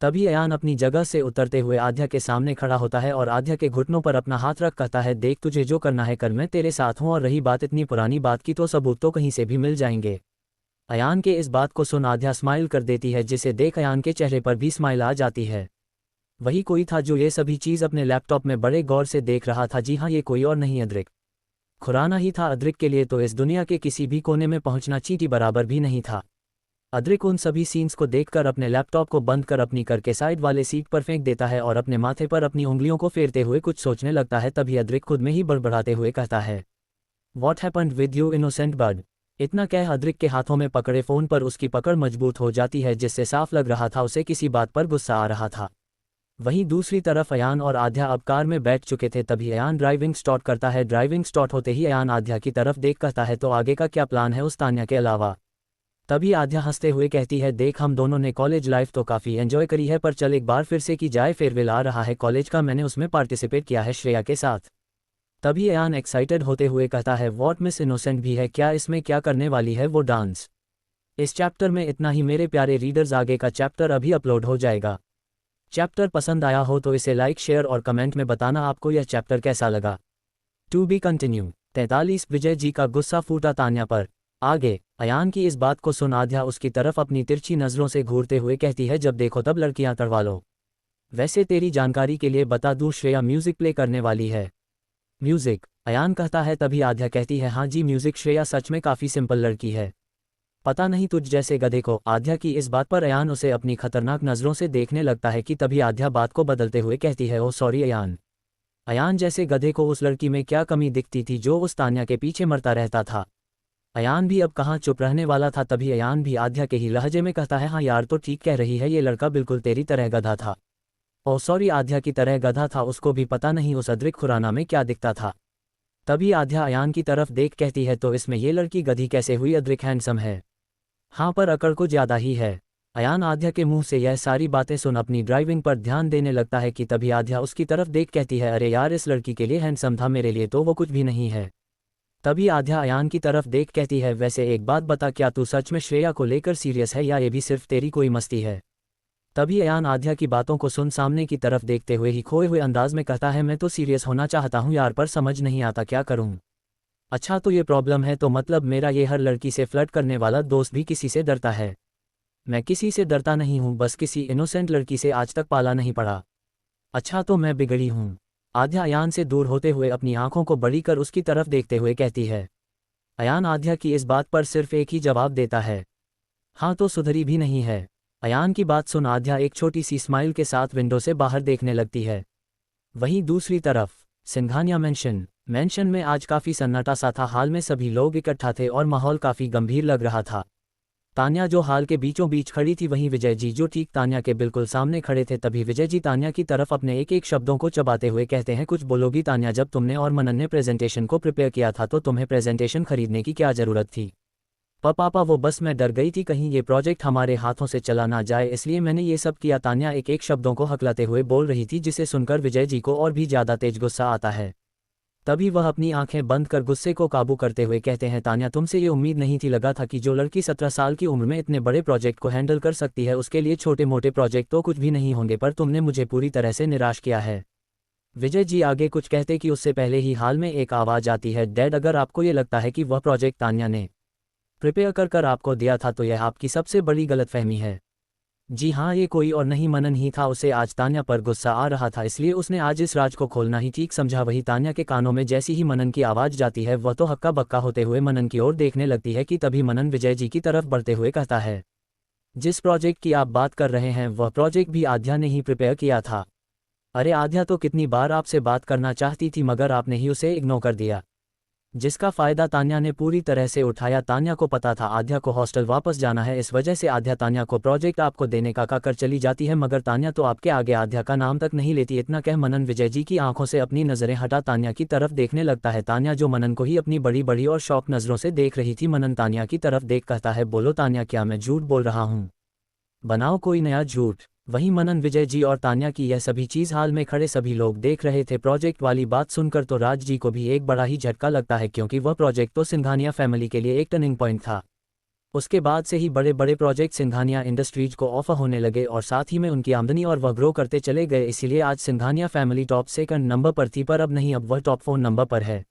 तभी अयान अपनी जगह से उतरते हुए आध्या के सामने खड़ा होता है और आध्या के घुटनों पर अपना हाथ रख कहता है, देख तुझे जो करना है कर, मैं तेरे साथ हूँ, और रही बात इतनी पुरानी बात की, तो सबूत तो कहीं से भी मिल जाएंगे। अयान के इस बात को सुन आध्या स्माइल कर देती है, जिसे देख अयान के चेहरे पर भी स्माइल आ जाती है। वही कोई था जो ये सभी चीज़ अपने लैपटॉप में बड़े गौर से देख रहा था। जी हाँ, ये कोई और नहीं अद्रिक खुराना ही था। अद्रिक के लिए तो इस दुनिया के किसी भी कोने में पहुंचना चींटी बराबर भी नहीं था। अद्रिक उन सभी सीन्स को देखकर अपने लैपटॉप को बंद कर अपनी करके साइड वाले सीट पर फेंक देता है और अपने माथे पर अपनी उंगलियों को फेरते हुए कुछ सोचने लगता है। तभी अद्रिक खुद में ही बड़बड़ाते हुए कहता है, what happened with you innocent bird. इतना कह अद्रिक के हाथों में पकड़े फ़ोन पर उसकी पकड़ मजबूत हो जाती है, जिससे साफ लग रहा था उसे किसी बात पर गुस्सा आ रहा था। वहीं दूसरी तरफ अयान और आध्या अब कार में बैठ चुके थे। तभी अयान ड्राइविंग स्टार्ट करता है। ड्राइविंग स्टार्ट होते ही अयान आध्या की तरफ देख कहता है, तो आगे का क्या प्लान है उस तान्या के अलावा। तभी आध्या हंसते हुए कहती है, देख हम दोनों ने कॉलेज लाइफ तो काफ़ी एंजॉय करी है, पर चल एक बार फिर से की जाए, फेयरवेल आ रहा है कॉलेज का, मैंने उसमें पार्टिसिपेट किया है श्रेया के साथ। तभी अयान एक्साइटेड होते हुए कहता है, वॉट मिस इनोसेंट भी है क्या, इसमें क्या करने वाली है वो डांस। इस चैप्टर में इतना ही मेरे प्यारे रीडर्स, आगे का चैप्टर अभी अपलोड हो जाएगा। चैप्टर पसंद आया हो तो इसे लाइक शेयर और कमेंट में बताना आपको यह चैप्टर कैसा लगा। To be continue. 43 Vijay ji का गुस्सा फूटा तान्या पर। आगे अयान की इस बात को सुन आध्या उसकी तरफ अपनी तिरछी नज़रों से घूरते हुए कहती है, जब देखो तब लड़कियां तड़वा लो। वैसे तेरी जानकारी के लिए बता दूं, श्रेया म्यूजिक प्ले करने वाली है। म्यूजिक अयान कहता है तभी आध्या कहती है हाँ जी म्यूजिक श्रेया सच में काफ़ी सिंपल लड़की है, पता नहीं तुझ जैसे गधे को। आध्या की इस बात पर अयान उसे अपनी खतरनाक नज़रों से देखने लगता है कि तभी आध्या बात को बदलते हुए कहती है ओह सॉरी अयान। अयान जैसे गधे को उस लड़की में क्या कमी दिखती थी जो उस तान्या के पीछे मरता रहता था। अयान भी अब कहाँ चुप रहने वाला था, तभी अयान भी आध्या के ही लहजे में कहता है हाँ यार तो ठीक कह रही है, ये लड़का बिल्कुल तेरी तरह गधा था। ओह सॉरी आध्या की तरह गधा था, उसको भी पता नहीं उस अदृक खुराना में क्या दिखता था। तभी आध्या अयान की तरफ देख कहती है तो इसमें ये लड़की गधी कैसे हुई, अदृक हैंडसम है। हाँ पर अकड़ को ज़्यादा ही है। अयान आध्या के मुंह से यह सारी बातें सुन अपनी ड्राइविंग पर ध्यान देने लगता है कि तभी आध्या उसकी तरफ देख कहती है अरे यार इस लड़की के लिए हैंडसम था, मेरे लिए तो वो कुछ भी नहीं है। तभी आध्या अयान की तरफ देख कहती है वैसे एक बात बता, क्या तू सच में श्रेया को लेकर सीरियस है या ये भी सिर्फ तेरी कोई मस्ती है। तभी अयान आध्या की बातों को सुन सामने की तरफ देखते हुए ही खोए हुए अंदाज में कहता है मैं तो सीरियस होना चाहता हूँ यार, पर समझ नहीं आता क्या करूँ। अच्छा तो ये प्रॉब्लम है, तो मतलब मेरा ये हर लड़की से फ्लर्ट करने वाला दोस्त भी किसी से डरता है। मैं किसी से डरता नहीं हूँ, बस किसी इनोसेंट लड़की से आज तक पाला नहीं पड़ा। अच्छा तो मैं बिगड़ी हूँ। आध्या अयान से दूर होते हुए अपनी आंखों को बड़ी कर उसकी तरफ देखते हुए कहती है। अयान आध्या की इस बात पर सिर्फ एक ही जवाब देता है हाँ, तो सुधरी भी नहीं है। अयान की बात सुन आध्या एक छोटी सी स्माइल के साथ विंडो से बाहर देखने लगती है। वहीं दूसरी तरफ सिंघानिया मैंशन में आज काफ़ी सन्नाटा सा था, हाल में सभी लोग इकट्ठा थे और माहौल काफ़ी गंभीर लग रहा था। तान्या जो हाल के बीचों बीच खड़ी थी, वहीं विजय जी जो ठीक तान्या के बिल्कुल सामने खड़े थे। तभी विजय जी तान्या की तरफ अपने एक एक शब्दों को चबाते हुए कहते हैं कुछ बोलोगी तान्या, जब तुमने और मनन ने प्रेजेंटेशन को प्रिपेयर किया था तो तुम्हें प्रेजेंटेशन खरीदने की क्या ज़रूरत थी। पापा वो बस मैं डर गई थी कहीं ये प्रोजेक्ट हमारे हाथों से चला ना जाए, इसलिए मैंने ये सब किया। तान्या एक एक शब्दों को हकलाते हुए बोल रही थी, जिसे सुनकर विजय जी को और भी ज़्यादा तेज गुस्सा आता है। तभी वह अपनी आंखें बंद कर गुस्से को काबू करते हुए कहते हैं तान्या तुमसे ये उम्मीद नहीं थी, लगा था कि जो लड़की 17 साल की उम्र में इतने बड़े प्रोजेक्ट को हैंडल कर सकती है उसके लिए छोटे मोटे प्रोजेक्ट तो कुछ भी नहीं होंगे, पर तुमने मुझे पूरी तरह से निराश किया है। विजय जी आगे कुछ कहते कि उससे पहले ही हाल में एक आवाज़ आती है डैड, अगर आपको ये लगता है कि वह प्रोजेक्ट तान्या ने प्रिपेयर कर आपको दिया था तो यह आपकी सबसे बड़ी गलतफहमी है। जी हाँ, ये कोई और नहीं मनन ही था। उसे आज तान्या पर गुस्सा आ रहा था, इसलिए उसने आज इस राज को खोलना ही ठीक समझा। वही तान्या के कानों में जैसी ही मनन की आवाज़ जाती है वह तो हक्का बक्का होते हुए मनन की ओर देखने लगती है कि तभी मनन विजय जी की तरफ बढ़ते हुए कहता है जिस प्रोजेक्ट की आप बात कर रहे हैं वह प्रोजेक्ट भी आध्या ने ही प्रिपेयर किया था। अरे आध्या तो कितनी बार आपसे बात करना चाहती थी मगर आपने ही उसे इग्नोर कर दिया, जिसका फ़ायदा तान्या ने पूरी तरह से उठाया। तान्या को पता था आध्या को हॉस्टल वापस जाना है, इस वजह से आध्या तान्या को प्रोजेक्ट आपको देने का कहकर चली जाती है, मगर तान्या तो आपके आगे आध्या का नाम तक नहीं लेती। इतना कह मनन विजय जी की आंखों से अपनी नज़रें हटा तान्या की तरफ देखने लगता है। तान्या जो मनन को ही अपनी बड़ी बड़ी और शौक नज़रों से देख रही थी, मनन तान्या की तरफ देख कहता है बोलो तान्या, क्या मैं झूठ बोल रहा हूँ, बनाओ कोई नया झूठ। वहीं मनन विजय जी और तान्या की यह सभी चीज़ हाल में खड़े सभी लोग देख रहे थे। प्रोजेक्ट वाली बात सुनकर तो राज जी को भी एक बड़ा ही झटका लगता है, क्योंकि वह प्रोजेक्ट तो सिंघानिया फैमिली के लिए एक टर्निंग पॉइंट था। उसके बाद से ही बड़े बड़े प्रोजेक्ट सिंघानिया इंडस्ट्रीज को ऑफर होने लगे और साथ ही में उनकी आमदनी और वह ग्रो करते चले गए। इसीलिए आज Singhania family top second number पर थी, पर अब नहीं, अब वह टॉप 4 नंबर पर है।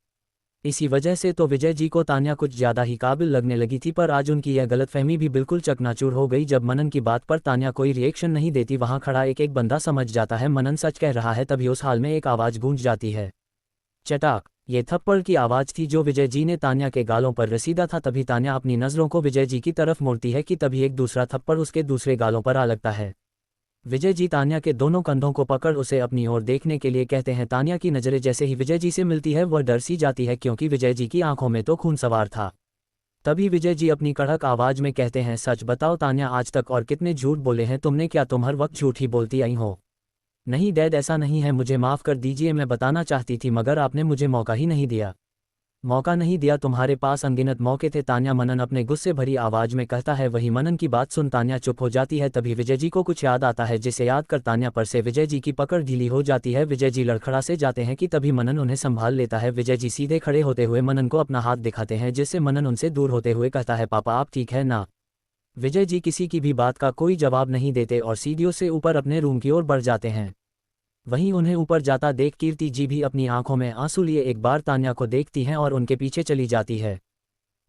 इसी वजह से तो विजय जी को तान्या कुछ ज़्यादा ही काबिल लगने लगी थी, पर आज उनकी यह गलतफहमी भी बिल्कुल चकनाचूर हो गई। जब मनन की बात पर तान्या कोई रिएक्शन नहीं देती, वहां खड़ा एक एक बंदा समझ जाता है मनन सच कह रहा है। तभी उस हाल में एक आवाज़ गूंज जाती है, चटाक। ये थप्पड़ की आवाज़ थी जो विजय जी ने तान्या के गालों पर रसीदा था। तभी तान्या अपनी नज़रों को विजय जी की तरफ मोड़ती है कि तभी एक दूसरा थप्पड़ उसके दूसरे गालों पर आ लगता है। विजय जी तान्या के दोनों कंधों को पकड़ उसे अपनी ओर देखने के लिए कहते हैं। तान्या की नज़रें जैसे ही विजय जी से मिलती है वह डर सी जाती है, क्योंकि विजय जी की आंखों में तो खून सवार था। तभी विजय जी अपनी कड़क आवाज़ में कहते हैं सच बताओ तान्या, आज तक और कितने झूठ बोले हैं तुमने, क्या तुम हर वक्त झूठ ही बोलती आई हो। नहीं डैड, ऐसा नहीं है, मुझे माफ़ कर दीजिए, मैं बताना चाहती थी मगर आपने मुझे मौका ही नहीं दिया। मौका नहीं दिया, तुम्हारे पास अनगिनत मौके थे तान्या, मनन अपने गुस्से भरी आवाज़ में कहता है। वही मनन की बात सुन तान्या चुप हो जाती है। तभी विजय जी को कुछ याद आता है, जिसे याद कर तान्या पर से विजय जी की पकड़ ढीली हो जाती है। विजय जी लड़खड़ा से जाते हैं कि तभी मनन उन्हें संभाल लेता है। विजय जी सीधे खड़े होते हुए मनन को अपना हाथ दिखाते हैं, जिससे मनन उनसे दूर होते हुए कहता है पापा आप ठीक है ना। विजय जी किसी की भी बात का कोई जवाब नहीं देते और सीढ़ियों से ऊपर अपने रूम की ओर बढ़ जाते हैं। वहीं उन्हें ऊपर जाता देख कीर्ति जी भी अपनी आंखों में आंसू लिए एक बार तान्या को देखती हैं और उनके पीछे चली जाती है।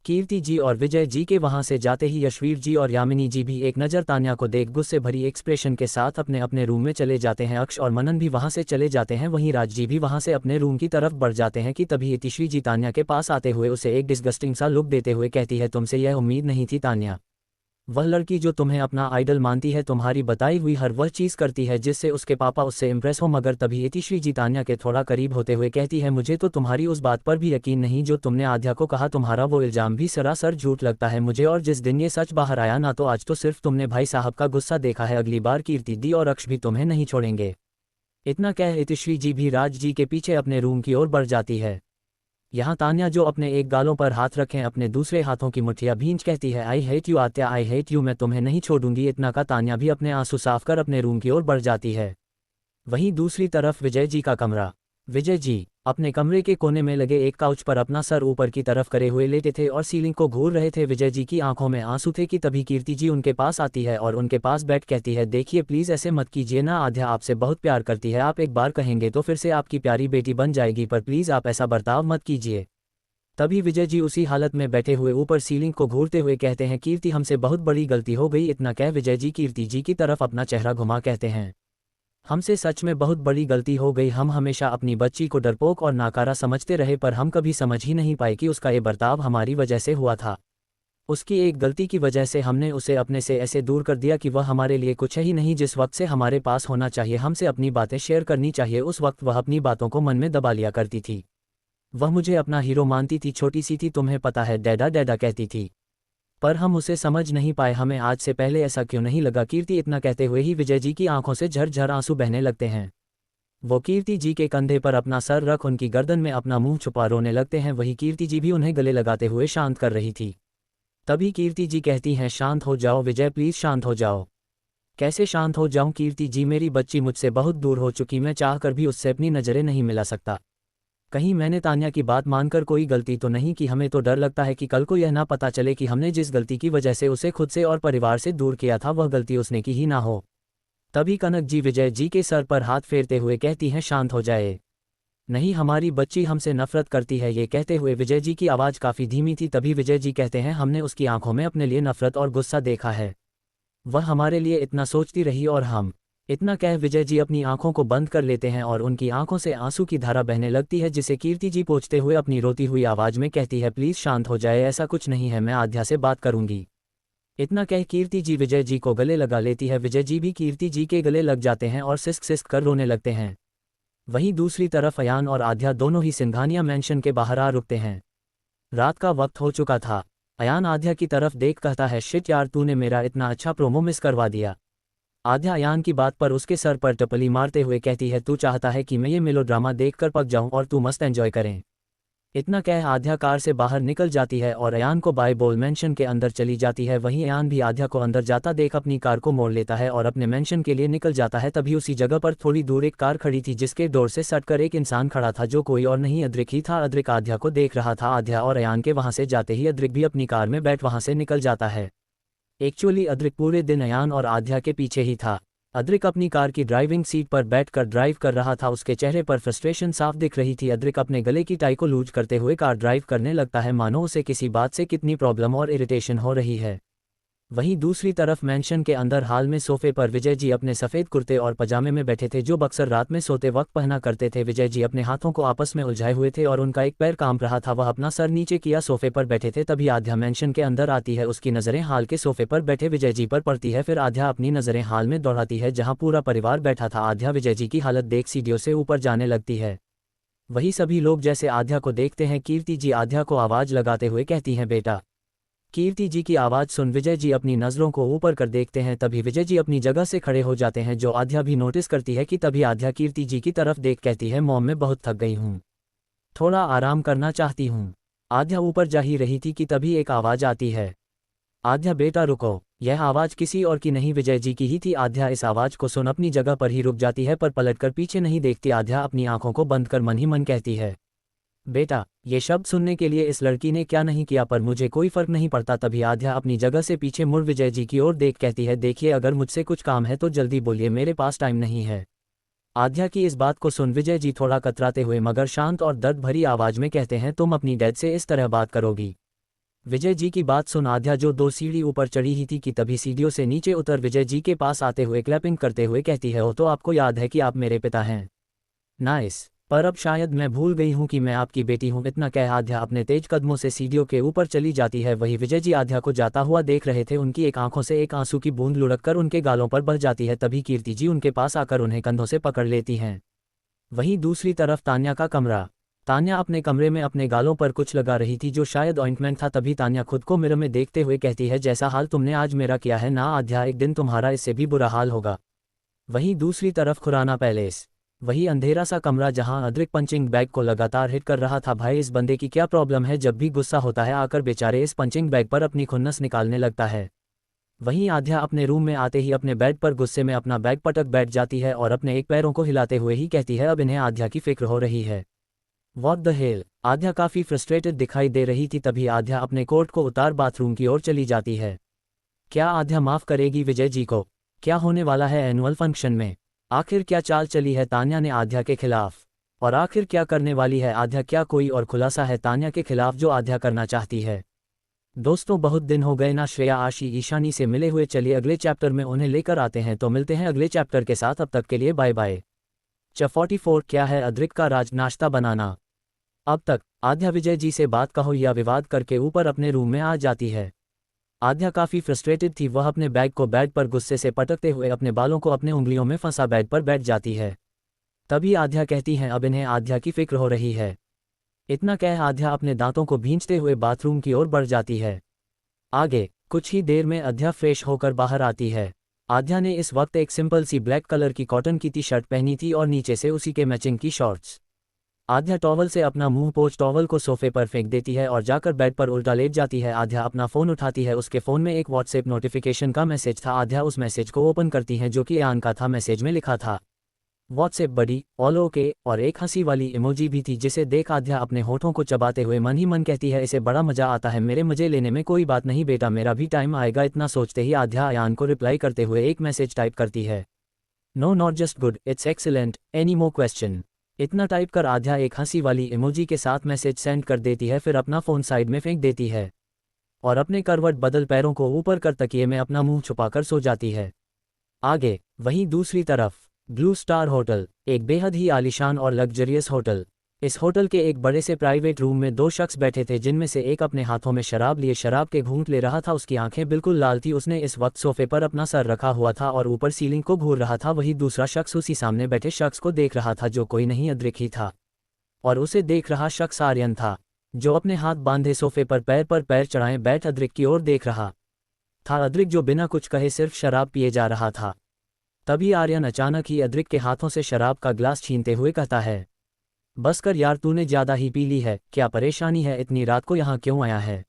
कीर्ति जी और विजय जी के वहां से जाते ही यशवीर जी और यामिनी जी भी एक नज़र तान्या को देख गुस्से भरी एक्सप्रेशन के साथ अपने अपने रूम में चले जाते हैं। अक्ष और मनन भी वहां से चले जाते हैं। वहीं राज जी भी वहां से अपने रूम की तरफ बढ़ जाते हैं कि तभी इतिश्री जी तान्या के पास आते हुए उसे एक डिस्गस्टिंग सा लुक देते हुए कहती है, तुमसे यह उम्मीद नहीं थी तान्या। वह लड़की जो तुम्हें अपना आइडल मानती है तुम्हारी बताई हुई हर वह चीज़ करती है जिससे उसके पापा उससे इम्प्रेस हो। मगर तभी इतिश्री जी तान्या के थोड़ा करीब होते हुए कहती है, मुझे तो तुम्हारी उस बात पर भी यकीन नहीं जो तुमने आध्या को कहा। तुम्हारा वो इल्ज़ाम भी सरासर झूठ लगता है मुझे, और जिस दिन ये सच बाहर आया ना तो आज तो सिर्फ तुमने भाई साहब का गुस्सा देखा है, अगली बार कीर्ति दी और अक्ष भी तुम्हें नहीं छोड़ेंगे। इतना कह इतिश्री जी भी राज जी के पीछे अपने रूम की ओर बढ़ जाती है। यहाँ तान्या जो अपने एक गालों पर हाथ रखें अपने दूसरे हाथों की मुठ्ठियां भींच कहती है, आई हेट यू आत्या, आई हेट यू, मैं तुम्हें नहीं छोड़ूंगी। इतना का तान्या भी अपने आंसू साफ कर अपने रूम की ओर बढ़ जाती है। वहीं दूसरी तरफ विजय जी का कमरा। विजय जी अपने कमरे के कोने में लगे एक काउच पर अपना सर ऊपर की तरफ करे हुए लेटे थे और सीलिंग को घूर रहे थे। विजय जी की आंखों में आंसू थे कि तभी कीर्ति जी उनके पास आती है और उनके पास बैठ कहती है, देखिए प्लीज़ ऐसे मत कीजिए ना, आध्या आपसे बहुत प्यार करती है, आप एक बार कहेंगे तो फिर से आपकी प्यारी बेटी बन जाएगी, पर प्लीज़ आप ऐसा बर्ताव मत कीजिए। तभी विजय जी उसी हालत में बैठे हुए ऊपर सीलिंग को घूरते हुए कहते हैं, कीर्ति हमसे बहुत बड़ी गलती हो गई। इतना कह विजय जी कीर्ति जी की तरफ अपना चेहरा घुमा कहते हैं, हमसे सच में बहुत बड़ी गलती हो गई। हम हमेशा अपनी बच्ची को डरपोक और नाकारा समझते रहे पर हम कभी समझ ही नहीं पाए कि उसका ये बर्ताव हमारी वजह से हुआ था। उसकी एक गलती की वजह से हमने उसे अपने से ऐसे दूर कर दिया कि वह हमारे लिए कुछ ही नहीं। जिस वक्त से हमारे पास होना चाहिए, हमसे अपनी बातें शेयर करनी चाहिए, उस वक्त वह अपनी बातों को मन में दबा लिया करती थी। वह मुझे अपना हीरो मानती थी, छोटी सी थी, तुम्हें पता है, डैडा डैडा कहती थी, पर हम उसे समझ नहीं पाए। हमें आज से पहले ऐसा क्यों नहीं लगा। कीर्ति इतना कहते हुए ही विजय जी की आंखों से झरझर आंसू बहने लगते हैं। वो कीर्ति जी के कंधे पर अपना सर रख उनकी गर्दन में अपना मुंह छुपा रोने लगते हैं। वही कीर्ति जी भी उन्हें गले लगाते हुए शांत कर रही थी। तभी कीर्ति जी कहती हैं, शांत हो जाओ विजय, प्लीज़ शांत हो जाओ। कैसे शांत हो जाऊं कीर्ति जी, मेरी बच्ची मुझसे बहुत दूर हो चुकी, मैं चाह कर भी उससे अपनी नज़रें नहीं मिला सकता। कहीं मैंने तान्या की बात मानकर कोई गलती तो नहीं की। हमें तो डर लगता है कि कल को यह ना पता चले कि हमने जिस गलती की वजह से उसे खुद से और परिवार से दूर किया था वह गलती उसने की ही ना हो। तभी कनक जी विजय जी के सर पर हाथ फेरते हुए कहती हैं, शांत हो जाए, नहीं हमारी बच्ची हमसे नफरत करती है। ये कहते हुए विजय जी की आवाज़ काफ़ी धीमी थी। तभी विजय जी कहते हैं, हमने उसकी आंखों में अपने लिए नफरत और गुस्सा देखा है, वह हमारे लिए इतना सोचती रही और हम। इतना कह विजय जी अपनी आंखों को बंद कर लेते हैं और उनकी आंखों से आंसू की धारा बहने लगती है, जिसे कीर्ति जी पोंछते हुए अपनी रोती हुई आवाज़ में कहती है, प्लीज़ शांत हो जाए, ऐसा कुछ नहीं है, मैं आध्या से बात करूंगी। इतना कह कीर्ति जी विजय जी को गले लगा लेती है। विजय जी भी कीर्ति जी के गले लग जाते हैं और सिसक सिसक कर रोने लगते हैं। वहीं दूसरी तरफ अयान और आध्या दोनों ही सिंघानिया मैंशन के बाहर आ रुकते हैं। रात का वक्त हो चुका था। अयान आध्या की तरफ देख कहता है, शिट यार, तूने मेरा इतना अच्छा प्रोमो मिस करवा दिया। आध्या अयान की बात पर उसके सर पर टपली मारते हुए कहती है, तू चाहता है कि मैं ये मेलोड्रामा देखकर पक जाऊं और तू मस्त एंजॉय करें। इतना कह आध्या कार से बाहर निकल जाती है और अयान को बाय बोल मेंशन के अंदर चली जाती है। वहीं अयान भी आध्या को अंदर जाता देख अपनी कार को मोड़ लेता है और अपने मेंशन के लिए निकल जाता है। तभी उसी जगह पर थोड़ी दूर एक कार खड़ी थी जिसके डोर से सटकर एक इंसान खड़ा था जो कोई और नहीं अद्रिक ही था। अद्रिक आध्या को देख रहा था। आध्या और अयान के वहां से जाते ही अद्रिक भी अपनी कार में बैठ वहां से निकल जाता है। एक्चुअली अद्रिक पूरे दिन अयान और आध्या के पीछे ही था। अद्रिक अपनी कार की ड्राइविंग सीट पर बैठकर ड्राइव कर रहा था। उसके चेहरे पर फ्रस्ट्रेशन साफ दिख रही थी। अद्रिक अपने गले की टाई को लूज करते हुए कार ड्राइव करने लगता है, मानो उसे किसी बात से कितनी प्रॉब्लम और इरिटेशन हो रही है। वहीं दूसरी तरफ मेंशन के अंदर हाल में सोफे पर विजय जी अपने सफ़ेद कुर्ते और पजामे में बैठे थे जो अक्सर रात में सोते वक्त पहना करते थे। विजय जी अपने हाथों को आपस में उलझाए हुए थे और उनका एक पैर कांप रहा था। वह अपना सर नीचे किया सोफे पर बैठे थे। तभी आध्या मेंशन के अंदर आती है। उसकी नज़रें हाल के सोफे पर बैठे विजय जी पर पड़ती है। फिर आध्या अपनी नज़रें हाल में दौड़ाती है जहाँ पूरा परिवार बैठा था। आध्या विजय जी की हालत देख सीढ़ियों से ऊपर जाने लगती है। वही सभी लोग जैसे आध्या को देखते हैं। कीर्ति जी आध्या को आवाज़ लगाते हुए कहती हैं, बेटा। कीर्ति जी की आवाज़ सुन विजय जी अपनी नज़रों को ऊपर कर देखते हैं। तभी विजय जी अपनी जगह से खड़े हो जाते हैं जो आध्या भी नोटिस करती है कि तभी आध्या कीर्ति जी की तरफ देख कहती है, मॉम मैं बहुत थक गई हूँ, थोड़ा आराम करना चाहती हूँ। आध्या ऊपर जा ही रही थी कि तभी एक आवाज़ आती है, आध्या बेटा रुको। यह आवाज़ किसी और की नहीं विजय जी की ही थी। आध्या इस आवाज़ को सुन अपनी जगह पर ही रुक जाती है पर पलटकर पीछे नहीं देखती। आध्या अपनी आंखों को बंद कर मन ही मन कहती है, बेटा ये शब्द सुनने के लिए इस लड़की ने क्या नहीं किया, पर मुझे कोई फर्क नहीं पड़ता। तभी आध्या अपनी जगह से पीछे मुड़ विजय जी की ओर देख कहती है, देखिए अगर मुझसे कुछ काम है तो जल्दी बोलिए, मेरे पास टाइम नहीं है। आध्या की इस बात को सुन विजय जी थोड़ा कतराते हुए मगर शांत और दर्द भरी आवाज़ में कहते हैं, तुम अपनी डैड से इस तरह बात करोगी? विजय जी की बात सुन आद्या जो 2 सीढ़ी ऊपर चढ़ी ही थी कि तभी सीढ़ियों से नीचे उतर विजय जी के पास आते हुए क्लैपिंग करते हुए कहती है, ओ तो आपको याद है कि आप मेरे पिता हैं। नाइस, पर अब शायद मैं भूल गई हूँ कि मैं आपकी बेटी हूँ। इतना कह आद्या अपने तेज कदमों से सीढ़ियों के ऊपर चली जाती है। वही विजय जी आद्या को जाता हुआ देख रहे थे। उनकी एक आंखों से एक आंसू की बूंद लुढ़क कर उनके गालों पर बह जाती है। तभी कीर्ति जी उनके पास आकर उन्हें कंधों से पकड़ लेती हैं। वहीं दूसरी तरफ तान्या का कमरा। तान्या अपने कमरे में अपने गालों पर कुछ लगा रही थी जो शायद ऑइंटमेंट था। तभी तान्या खुद को मिरर में देखते हुए कहती है, जैसा हाल तुमने आज मेरा किया है ना आद्या, एक दिन तुम्हारा इससे भी बुरा हाल होगा। वहीं दूसरी तरफ खुराना पैलेस। वही अंधेरा सा कमरा जहां अद्रिक पंचिंग बैग को लगातार हिट कर रहा था। भाई इस बंदे की क्या प्रॉब्लम है, जब भी गुस्सा होता है आकर बेचारे इस पंचिंग बैग पर अपनी खुन्नस निकालने लगता है। वहीं आद्या अपने रूम में आते ही अपने बेड पर गुस्से में अपना बैग पटक बैठ जाती है और अपने एक पैरों को हिलाते हुए ही कहती है, अब इन्हें आद्या की फिक्र हो रही है। What the hell. आद्या काफी फ्रस्ट्रेटेड दिखाई दे रही थी। तभी आद्या अपने कोट को उतार बाथरूम की ओर चली जाती है। क्या आद्या माफ करेगी विजय जी को? क्या होने वाला है एनुअल फंक्शन में? आखिर क्या चाल चली है तान्या ने आद्या के खिलाफ? और आखिर क्या करने वाली है आद्या? क्या कोई और खुलासा है तान्या के खिलाफ जो आद्या करना चाहती है? दोस्तों बहुत दिन हो गए ना श्रेया आशी ईशानी से मिले हुए। चलिए अगले चैप्टर में उन्हें लेकर आते हैं, तो मिलते हैं अगले चैप्टर के साथ। अब तक के लिए बाय बाय। 44 क्या है अद्रिक का राज, नाश्ता बनाना। अब तक आद्या विजय जी से बात कहो या विवाद करके ऊपर अपने रूम में आ जाती है। आद्या काफी फ्रस्ट्रेटेड थी। वह अपने बैग को बेड पर गुस्से से पटकते हुए अपने बालों को अपने उंगलियों में फंसा बेड पर बैठ जाती है। तभी आद्या कहती हैं, अब इन्हें आद्या की फिक्र हो रही है। इतना कह आद्या अपने दांतों को भींचते हुए बाथरूम की ओर बढ़ जाती है। आगे कुछ ही देर में आद्या फ्रेश होकर बाहर आती है। आद्या ने इस वक्त एक सिंपल सी ब्लैक कलर की कॉटन की टी शर्ट पहनी थी और नीचे से उसी के मैचिंग की शॉर्ट्स। आद्या टॉवल से अपना मुंह पोंछ टॉवल को सोफे पर फेंक देती है और जाकर बेड पर उल्टा लेट जाती है। आद्या अपना फ़ोन उठाती है। उसके फ़ोन में एक व्हाट्सएप नोटिफिकेशन का मैसेज था। आद्या उस मैसेज को ओपन करती है जो कि आन का था। मैसेज में लिखा था, व्हाट्सएप बडी ऑल ओके, और एक हंसी वाली इमोजी भी थी जिसे देख आद्या अपने होठों को चबाते हुए मन ही मन कहती है, इसे बड़ा मजा आता है मेरे मजे लेने में। कोई बात नहीं बेटा, मेरा भी टाइम आएगा। इतना सोचते ही आद्या आयान को रिप्लाई करते हुए एक मैसेज टाइप करती है, no not just good, it's excellent, any more question. इतना टाइप कर आद्या एक हंसी वाली इमोजी के साथ मैसेज सेंड कर देती है। फिर अपना फ़ोन साइड में फेंक देती है और अपने करवट बदल पैरों को ऊपर कर तकिए में अपना मुंह छुपाकर सो जाती है। आगे वहीं दूसरी तरफ ब्लू स्टार होटल, एक बेहद ही आलीशान और लग्जरियस होटल। इस होटल के एक बड़े से प्राइवेट रूम में 2 शख्स बैठे थे, जिनमें से एक अपने हाथों में शराब लिए शराब के घूंट ले रहा था। उसकी आंखें बिल्कुल लाल थी। उसने इस वक्त सोफे पर अपना सर रखा हुआ था और ऊपर सीलिंग को घूर रहा था। वही दूसरा शख्स उसी सामने बैठे शख्स को देख रहा था, जो कोई नहीं अद्रिक ही था। और उसे देख रहा शख्स आर्यन था, जो अपने हाथ बांधे सोफे पर पैर चढ़ाए बैठ अद्रिक की ओर देख रहा था। अद्रिक जो बिना कुछ कहे सिर्फ शराब पिए जा रहा था। तभी आर्यन अचानक ही अद्रिक के हाथों से शराब का ग्लास छीनते हुए कहता है, बस कर यार, तूने ज्यादा ही पी ली है। क्या परेशानी है, इतनी रात को यहाँ क्यों आया है?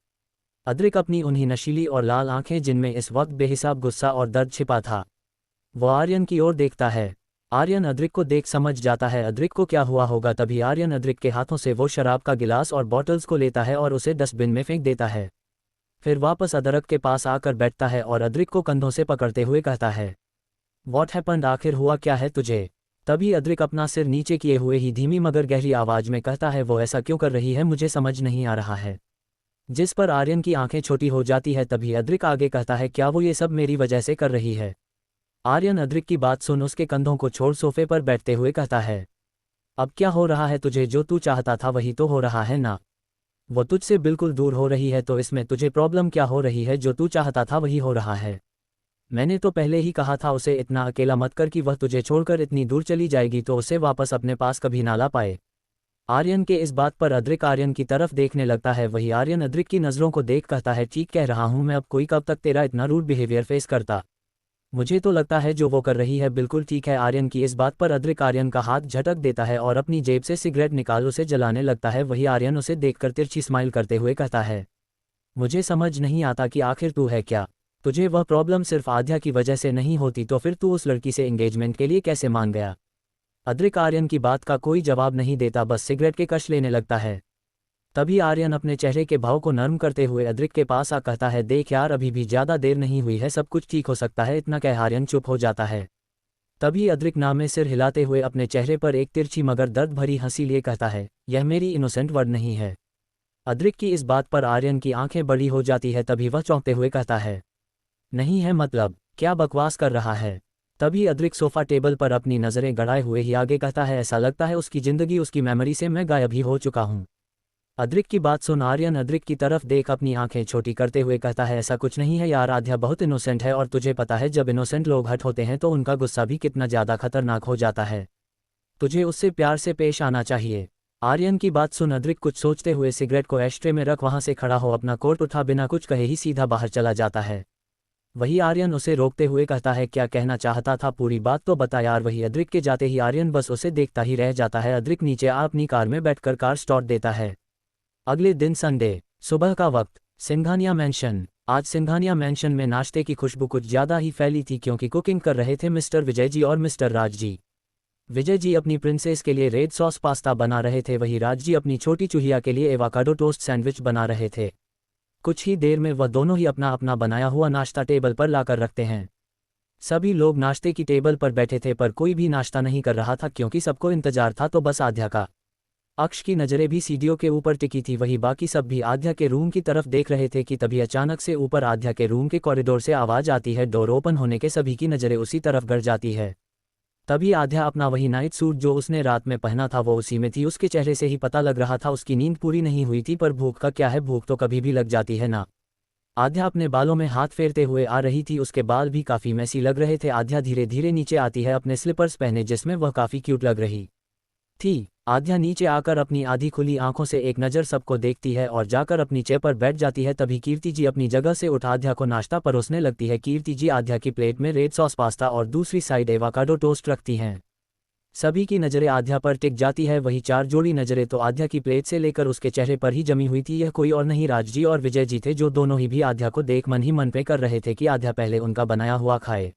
अद्रिक अपनी उन्हीं नशीली और लाल आंखें जिनमें इस वक्त बेहिसाब गुस्सा और दर्द छिपा था, वो आर्यन की ओर देखता है। आर्यन अद्रिक को देख समझ जाता है अद्रिक को क्या हुआ होगा। तभी आर्यन अद्रिक के हाथों से वो शराब का गिलास और बॉटल्स को लेता है और उसे डस्टबिन में फेंक देता है। फिर वापस अदरक के पास आकर बैठता है और अद्रिक को कंधों से पकड़ते हुए कहता है, व्हाट हैपेंड, आखिर हुआ क्या है तुझे? तभी अद्रिक अपना सिर नीचे किए हुए ही धीमी मगर गहरी आवाज में कहता है, वो ऐसा क्यों कर रही है, मुझे समझ नहीं आ रहा है। जिस पर आर्यन की आंखें छोटी हो जाती है। तभी अद्रिक आगे कहता है, क्या वो ये सब मेरी वजह से कर रही है? आर्यन अद्रिक की बात सुन उसके कंधों को छोड़ सोफे पर बैठते हुए कहता है, अब क्या हो रहा है तुझे? जो तू चाहता था वही तो हो रहा है ना? वो तुझसे बिल्कुल दूर हो रही है, तो इसमें तुझे प्रॉब्लम क्या हो रही है? जो तू चाहता था वही हो रहा है। मैंने तो पहले ही कहा था उसे इतना अकेला मत कर कि वह तुझे छोड़कर इतनी दूर चली जाएगी तो उसे वापस अपने पास कभी ना ला पाए। आर्यन के इस बात पर अद्रिक आर्यन की तरफ देखने लगता है। वही आर्यन अद्रिक की नज़रों को देख कहता है, ठीक कह रहा हूँ मैं, अब कोई कब तक तेरा इतना रूड बिहेवियर फेस करता? मुझे तो लगता है जो वो कर रही है बिल्कुल ठीक है। आर्यन की इस बात पर अद्रिक आर्यन का हाथ झटक देता है और अपनी जेब से सिगरेट निकाल उसे जलाने लगता है। वही आर्यन उसे देखकर तिरछी स्माइल करते हुए कहता है, मुझे समझ नहीं आता कि आखिर तू है क्या? तुझे वह प्रॉब्लम सिर्फ आद्या की वजह से नहीं होती तो फिर तू उस लड़की से एंगेजमेंट के लिए कैसे मान गया? अद्रिक आर्यन की बात का कोई जवाब नहीं देता, बस सिगरेट के कश लेने लगता है। तभी आर्यन अपने चेहरे के भाव को नर्म करते हुए अद्रिक के पास आ कहता है, देख यार, अभी भी ज़्यादा देर नहीं हुई है, सब कुछ ठीक हो सकता है। इतना कह आर्यन चुप हो जाता है। तभी अद्रिक नामे सिर हिलाते हुए अपने चेहरे पर एक तिरछी मगर दर्द भरी हंसी लिए कहता है, यह मेरी इनोसेंट वर्ड नहीं है। अद्रिक की इस बात पर आर्यन की आंखें बड़ी हो जाती है, तभी वह चौंकते हुए कहता है, नहीं है मतलब, क्या बकवास कर रहा है। तभी अद्रिक सोफा टेबल पर अपनी नज़रें गड़ाए हुए ही आगे कहता है, ऐसा लगता है उसकी ज़िंदगी उसकी मेमोरी से मैं गायब ही हो चुका हूँ। अद्रिक की बात सुन आर्यन अद्रिक की तरफ देख अपनी आंखें छोटी करते हुए कहता है, ऐसा कुछ नहीं है यार, आध्या बहुत इनोसेंट है और तुझे पता है जब इनोसेंट लोग हट होते हैं तो उनका गुस्सा भी कितना ज़्यादा खतरनाक हो जाता है। तुझे उससे प्यार से पेश आना चाहिए। आर्यन की बात सुन अद्रिक कुछ सोचते हुए सिगरेट को एस्ट्रे में रख वहां से खड़ा हो अपना कोट उठा बिना कुछ कहे ही सीधा बाहर चला जाता है। वही आर्यन उसे रोकते हुए कहता है, क्या कहना चाहता था, पूरी बात तो बता यार। वही अद्रिक के जाते ही आर्यन बस उसे देखता ही रह जाता है। अद्रिक नीचे आ अपनी कार में बैठकर कार स्टार्ट देता है। अगले दिन संडे सुबह का वक्त, सिंघानिया मैंशन। आज सिंघानिया मैंशन में नाश्ते की खुशबू कुछ ज़्यादा ही फैली थी क्योंकि कुकिंग कर रहे थे मिस्टर विजय जी और मिस्टर राज जी। विजय जी अपनी प्रिंसेस के लिए रेड सॉस पास्ता बना रहे थे, वही राज जी अपनी छोटी चूहिया के लिए एवाकाडो टोस्ट सैंडविच बना रहे थे। कुछ ही देर में वह दोनों ही अपना अपना बनाया हुआ नाश्ता टेबल पर लाकर रखते हैं। सभी लोग नाश्ते की टेबल पर बैठे थे पर कोई भी नाश्ता नहीं कर रहा था क्योंकि सबको इंतजार था तो बस आध्या का। अक्ष की नज़रें भी सीढ़ियों के ऊपर टिकी थी, वही बाकी सब भी आध्या के रूम की तरफ देख रहे थे कि तभी अचानक से ऊपर आध्या के रूम के कॉरिडोर से आवाज़ आती है। डोर ओपन होने के सभी की नज़रें उसी तरफ गड़ जाती है। तभी आध्या अपना वही नाइट सूट जो उसने रात में पहना था वो उसी में थी। उसके चेहरे से ही पता लग रहा था उसकी नींद पूरी नहीं हुई थी, पर भूख का क्या है, भूख तो कभी भी लग जाती है ना। आध्या अपने बालों में हाथ फेरते हुए आ रही थी, उसके बाल भी काफ़ी मैसी लग रहे थे। आध्या धीरे धीरे नीचे आती है अपने स्लीपर्स पहने जिसमें वह काफ़ी क्यूट लग रही थी। आध्या नीचे आकर अपनी आधी खुली आंखों से एक नज़र सबको देखती है और जाकर अपनी चेयर पर बैठ जाती है। तभी कीर्ति जी अपनी जगह से उठ आध्या को नाश्ता परोसने लगती है। कीर्ति जी आध्या की प्लेट में रेड सॉस पास्ता और दूसरी साइड एवाकाडो टोस्ट रखती हैं। सभी की नज़रें आध्या पर टिक जाती है, वही चार जोड़ी नज़रें तो आध्या की प्लेट से लेकर उसके चेहरे पर ही जमी हुई थी। यह कोई और नहीं राज जी और विजय जी थे जो दोनों ही भी आध्या को देख मन ही मन पे कर रहे थे कि आध्या पहले उनका बनाया हुआ खाए।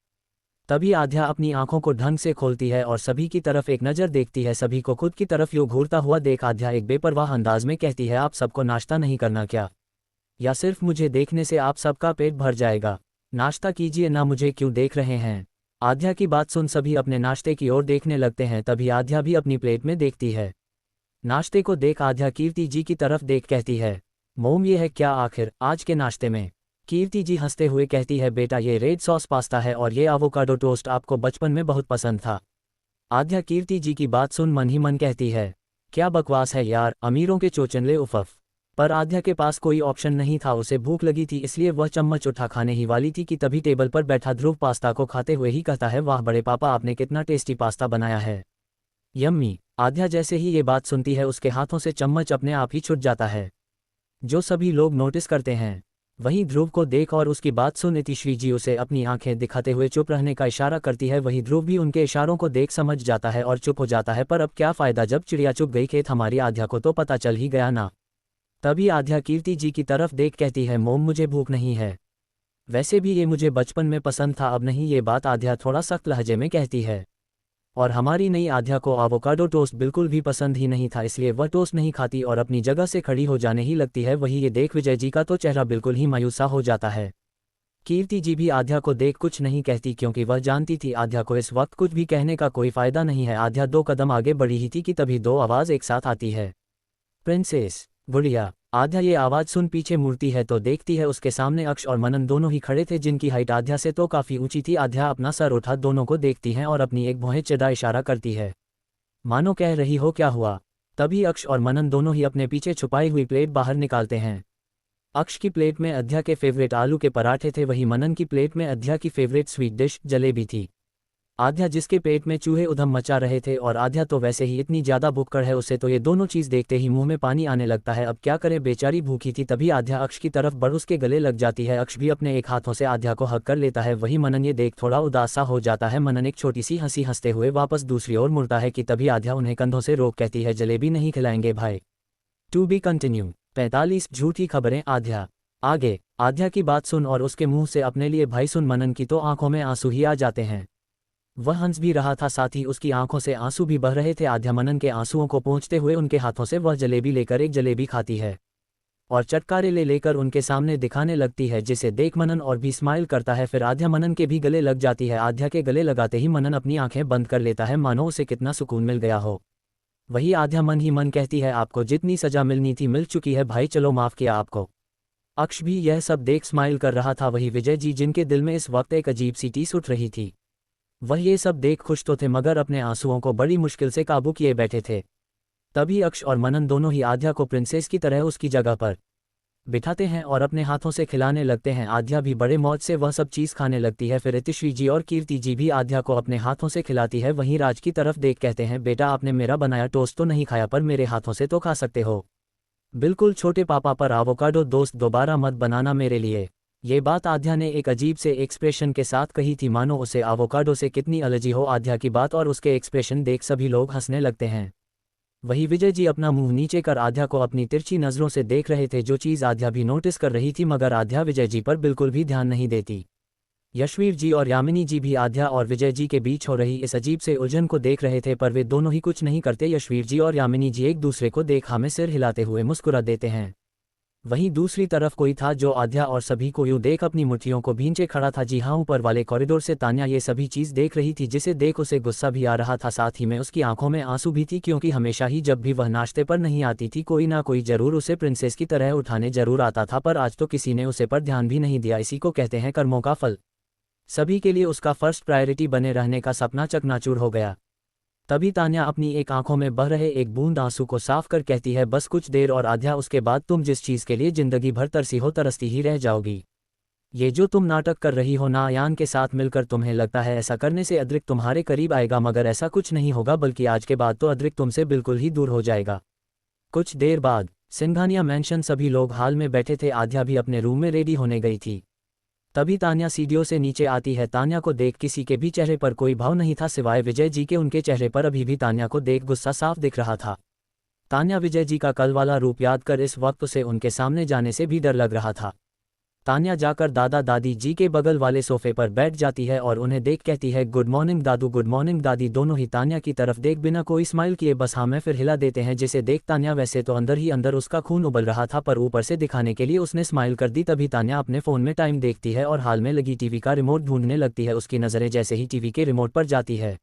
तभी आध्या अपनी आंखों को ढंग से खोलती है और सभी की तरफ एक नज़र देखती है। सभी को खुद की तरफ यूं घूरता हुआ देख आध्या एक बेपरवाह अंदाज में कहती है, आप सबको नाश्ता नहीं करना क्या, या सिर्फ मुझे देखने से आप सबका पेट भर जाएगा? नाश्ता कीजिए ना, मुझे क्यों देख रहे हैं? आध्या की बात सुन सभी अपने नाश्ते की ओर देखने लगते हैं। तभी आध्या भी अपनी प्लेट में देखती है। नाश्ते को देख आध्या कीर्ति जी की तरफ देख कहती है, मोम ये है क्या आखिर आज के नाश्ते में? कीर्ति जी हंसते हुए कहती है, बेटा ये रेड सॉस पास्ता है और ये एवोकाडो टोस्ट आपको बचपन में बहुत पसंद था। आध्या कीर्ति जी की बात सुन मन ही मन कहती है, क्या बकवास है यार, अमीरों के चोचनले उफफ। पर आध्या के पास कोई ऑप्शन नहीं था, उसे भूख लगी थी इसलिए वह चम्मच उठा खाने ही वाली थी कि तभी टेबल पर बैठा ध्रुव पास्ता को खाते हुए ही कहता है, वाह बड़े पापा आपने कितना टेस्टी पास्ता बनाया है, यम्मी। आध्या जैसे ही ये बात सुनती है उसके हाथों से चम्मच अपने आप ही छूट जाता है, जो सभी लोग नोटिस करते हैं। वहीं ध्रुव को देख और उसकी बात सुन इतिश्री जी उसे अपनी आंखें दिखाते हुए चुप रहने का इशारा करती है। वहीं ध्रुव भी उनके इशारों को देख समझ जाता है और चुप हो जाता है, पर अब क्या फ़ायदा जब चिड़िया चुप गई, खेत हमारी आध्या को तो पता चल ही गया ना। तभी आध्या कीर्ति जी की तरफ देख कहती है, मोम मुझे भूख नहीं है, वैसे भी ये मुझे बचपन में पसंद था, अब नहीं। ये बात आध्या थोड़ा सख्त लहजे में कहती है। और हमारी नई आध्या को एवोकाडो टोस्ट बिल्कुल भी पसंद ही नहीं था, इसलिए वह टोस्ट नहीं खाती और अपनी जगह से खड़ी हो जाने ही लगती है। वही ये देख विजय जी का तो चेहरा बिल्कुल ही मायूसा हो जाता है। कीर्ति जी भी आध्या को देख कुछ नहीं कहती क्योंकि वह जानती थी आध्या को इस वक्त कुछ भी कहने का कोई फ़ायदा नहीं है। आध्या 2 कदम आगे बढ़ी ही थी कि तभी 2 आवाज़ एक साथ आती है, प्रिंसेस, गुड़िया। आध्या ये आवाज़ सुन पीछे मुड़ती है तो देखती है उसके सामने अक्ष और मनन दोनों ही खड़े थे, जिनकी हाइट आध्या से तो काफ़ी ऊंची थी। आध्या अपना सर उठा दोनों को देखती हैं और अपनी एक भौहें चढ़ा इशारा करती है, मानो कह रही हो क्या हुआ। तभी अक्ष और मनन दोनों ही अपने पीछे छुपाई हुई प्लेट बाहर निकालते हैं। अक्ष की प्लेट में आध्या के फेवरेट आलू के पराठे थे, वहीं मनन की प्लेट में आध्या की फेवरेट स्वीट डिश जलेबी थी। आध्या जिसके पेट में चूहे उधम मचा रहे थे और आध्या तो वैसे ही इतनी ज़्यादा भूखड़ है, उसे तो ये दोनों चीज़ देखते ही मुंह में पानी आने लगता है। अब क्या करे, बेचारी भूखी थी। तभी आध्या अक्ष की तरफ बढ़ उसके गले लग जाती है। अक्ष भी अपने एक हाथों से आध्या को हक कर लेता है। वही मनन ये देख थोड़ा उदास सा हो जाता है। मनन एक छोटी सी हंसी हंसते हुए वापस दूसरी ओर मुड़ता है कि तभी आध्या उन्हें कंधों से रोक कहती है, जलेबी नहीं खिलाएंगे भाई। To be continue. 45 झूठी खबरें आध्या। आगे आध्या की बात सुन और उसके मुंह से अपने लिए भाई सुन मनन की तो आंखों में आंसू ही आ जाते हैं। वह हंस भी रहा था, साथ ही उसकी आंखों से आंसू भी बह रहे थे। आध्या मनन के आंसुओं को पोंछते हुए उनके हाथों से वह जलेबी लेकर एक जलेबी खाती है और चटकारे ले लेकर उनके सामने दिखाने लगती है, जिसे देख मनन और भी स्माइल करता है। फिर आध्या मनन के भी गले लग जाती है। आध्या के गले लगाते ही मनन अपनी आंखें बंद कर लेता है, मानो उसे कितना सुकून मिल गया हो। वही आध्या मन ही मन कहती है आपको जितनी सजा मिलनी थी मिल चुकी है भाई, चलो माफ किया आपको। अक्ष भी यह सब देख स्माइल कर रहा था, वही विजय जी जिनके दिल में इस वक्त एक अजीब सी टीस उठ रही थी। वह ये सब देख खुश तो थे मगर अपने आंसुओं को बड़ी मुश्किल से काबू किए बैठे थे। तभी अक्ष और मनन दोनों ही आध्या को प्रिंसेस की तरह उसकी जगह पर बिठाते हैं और अपने हाथों से खिलाने लगते हैं। आध्या भी बड़े मौज से वह सब चीज़ खाने लगती है। फिर इतिश्री जी और कीर्ति जी भी आध्या को अपने हाथों से खिलाती है। वहीं राज की तरफ देख कहते हैं बेटा आपने मेरा बनाया टोस्ट तो नहीं खाया पर मेरे हाथों से तो खा सकते हो। बिल्कुल छोटे पापा पर आवोकाडो दोस्त दोबारा मत बनाना मेरे लिए। ये बात आध्या ने एक अजीब से एक्सप्रेशन के साथ कही थी मानो उसे आवोकाडो से कितनी एलर्जी हो। आध्या की बात और उसके एक्सप्रेशन देख सभी लोग हंसने लगते हैं। वही विजय जी अपना मुंह नीचे कर आध्या को अपनी तिरछी नज़रों से देख रहे थे, जो चीज़ आध्या भी नोटिस कर रही थी मगर आध्या विजय जी पर बिल्कुल भी ध्यान नहीं देती। यशवीर जी और यामिनी जी भी आध्या और विजय जी के बीच हो रही इस अजीब से उलझन को देख रहे थे पर वे दोनों ही कुछ नहीं करते। यशवीर जी और यामिनी जी एक दूसरे को देख हमें सिर हिलाते हुए मुस्कुरा देते हैं। वहीं दूसरी तरफ कोई था जो आध्या और सभी को यूं देख अपनी मुट्ठियों को भींचे खड़ा था। जी हाँ, ऊपर वाले कॉरिडोर से तान्या ये सभी चीज़ देख रही थी जिसे देख उसे गुस्सा भी आ रहा था, साथ ही में उसकी आंखों में आंसू भी थी क्योंकि हमेशा ही जब भी वह नाश्ते पर नहीं आती थी कोई ना कोई जरूर उसे प्रिंसेस की तरह उठाने जरूर आता था, पर आज तो किसी ने उसे पर ध्यान भी नहीं दिया। इसी को कहते हैं कर्मों का फल। सभी के लिए उसका फर्स्ट प्रायोरिटी बने रहने का सपना चकनाचूर हो गया। तभी तान्या अपनी एक आंखों में बह रहे एक बूंद आंसू को साफ कर कहती है बस कुछ देर और आध्या, उसके बाद तुम जिस चीज़ के लिए जिंदगी भर तरसी हो तरसती ही रह जाओगी। ये जो तुम नाटक कर रही हो ना अयान के साथ मिलकर, तुम्हें लगता है ऐसा करने से अद्रिक तुम्हारे करीब आएगा मगर ऐसा कुछ नहीं होगा, बल्कि आज के बाद तो अद्रिक तुमसे बिल्कुल ही दूर हो जाएगा। कुछ देर बाद सिंघानिया मैंशन सभी लोग हाल में बैठे थे। आध्या भी अपने रूम में रेडी होने गई थी। तभी तान्या सीढ़ियों से नीचे आती है। तान्या को देख किसी के भी चेहरे पर कोई भाव नहीं था सिवाय विजय जी के। उनके चेहरे पर अभी भी तान्या को देख गुस्सा साफ दिख रहा था। तान्या विजय जी का कल वाला रूप याद कर इस वक्त उसे उनके सामने जाने से भी डर लग रहा था। तान्या जाकर दादा दादी जी के बगल वाले सोफे पर बैठ जाती है और उन्हें देख कहती है गुड मॉर्निंग दादू, गुड मॉर्निंग दादी। दोनों ही तान्या की तरफ देख बिना कोई स्माइल किए बस हाँ में फिर हिला देते हैं, जिसे देख तान्या वैसे तो अंदर ही अंदर उसका खून उबल रहा था पर ऊपर से दिखाने के लिए उसने स्माइल कर दी। तभी तान्या अपने फ़ोन में टाइम देखती है और हाल में लगी टीवी का रिमोट ढूंढने लगती है। उसकी नज़रें जैसे ही टीवी के रिमोट पर जाती है,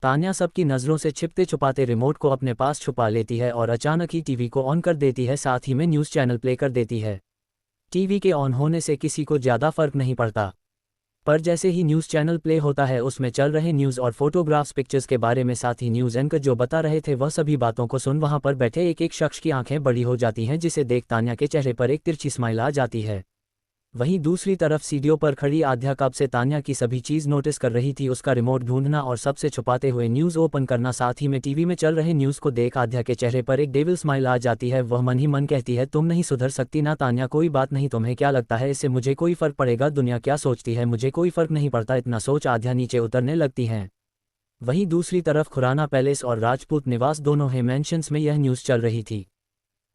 तान्या सबकी नज़रों से छिपते छुपाते रिमोट को अपने पास छुपा लेती है और अचानक ही टीवी को ऑन कर देती है, साथ ही में न्यूज़ चैनल प्ले कर देती है। टीवी के ऑन होने से किसी को ज़्यादा फर्क नहीं पड़ता, पर जैसे ही न्यूज़ चैनल प्ले होता है उसमें चल रहे न्यूज़ और फोटोग्राफ्स पिक्चर्स के बारे में, साथ ही न्यूज़ एंकर जो बता रहे थे वह सभी बातों को सुन वहां पर बैठे एक एक शख्स की आंखें बड़ी हो जाती हैं, जिसे देख तान्या के चेहरे पर एक तिरछी स्माइल आ जाती है। वहीं दूसरी तरफ सीढ़ियों पर खड़ी आध्या कब से तान्या की सभी चीज़ नोटिस कर रही थी। उसका रिमोट ढूंढना और सबसे छुपाते हुए न्यूज़ ओपन करना, साथ ही में टीवी में चल रहे न्यूज़ को देख आध्या के चेहरे पर एक डेविल स्माइल आ जाती है। वह मन ही मन कहती है तुम नहीं सुधर सकती ना तान्या, कोई बात नहीं, तुम्हें क्या लगता है इससे मुझे कोई फ़र्क पड़ेगा, दुनिया क्या सोचती है मुझे कोई फ़र्क नहीं पड़ता। इतना सोच आध्या नीचे उतरने लगती हैं। वहीं दूसरी तरफ खुराना पैलेस और राजपूत निवास दोनों ही मैंशंस में यह न्यूज़ चल रही थी।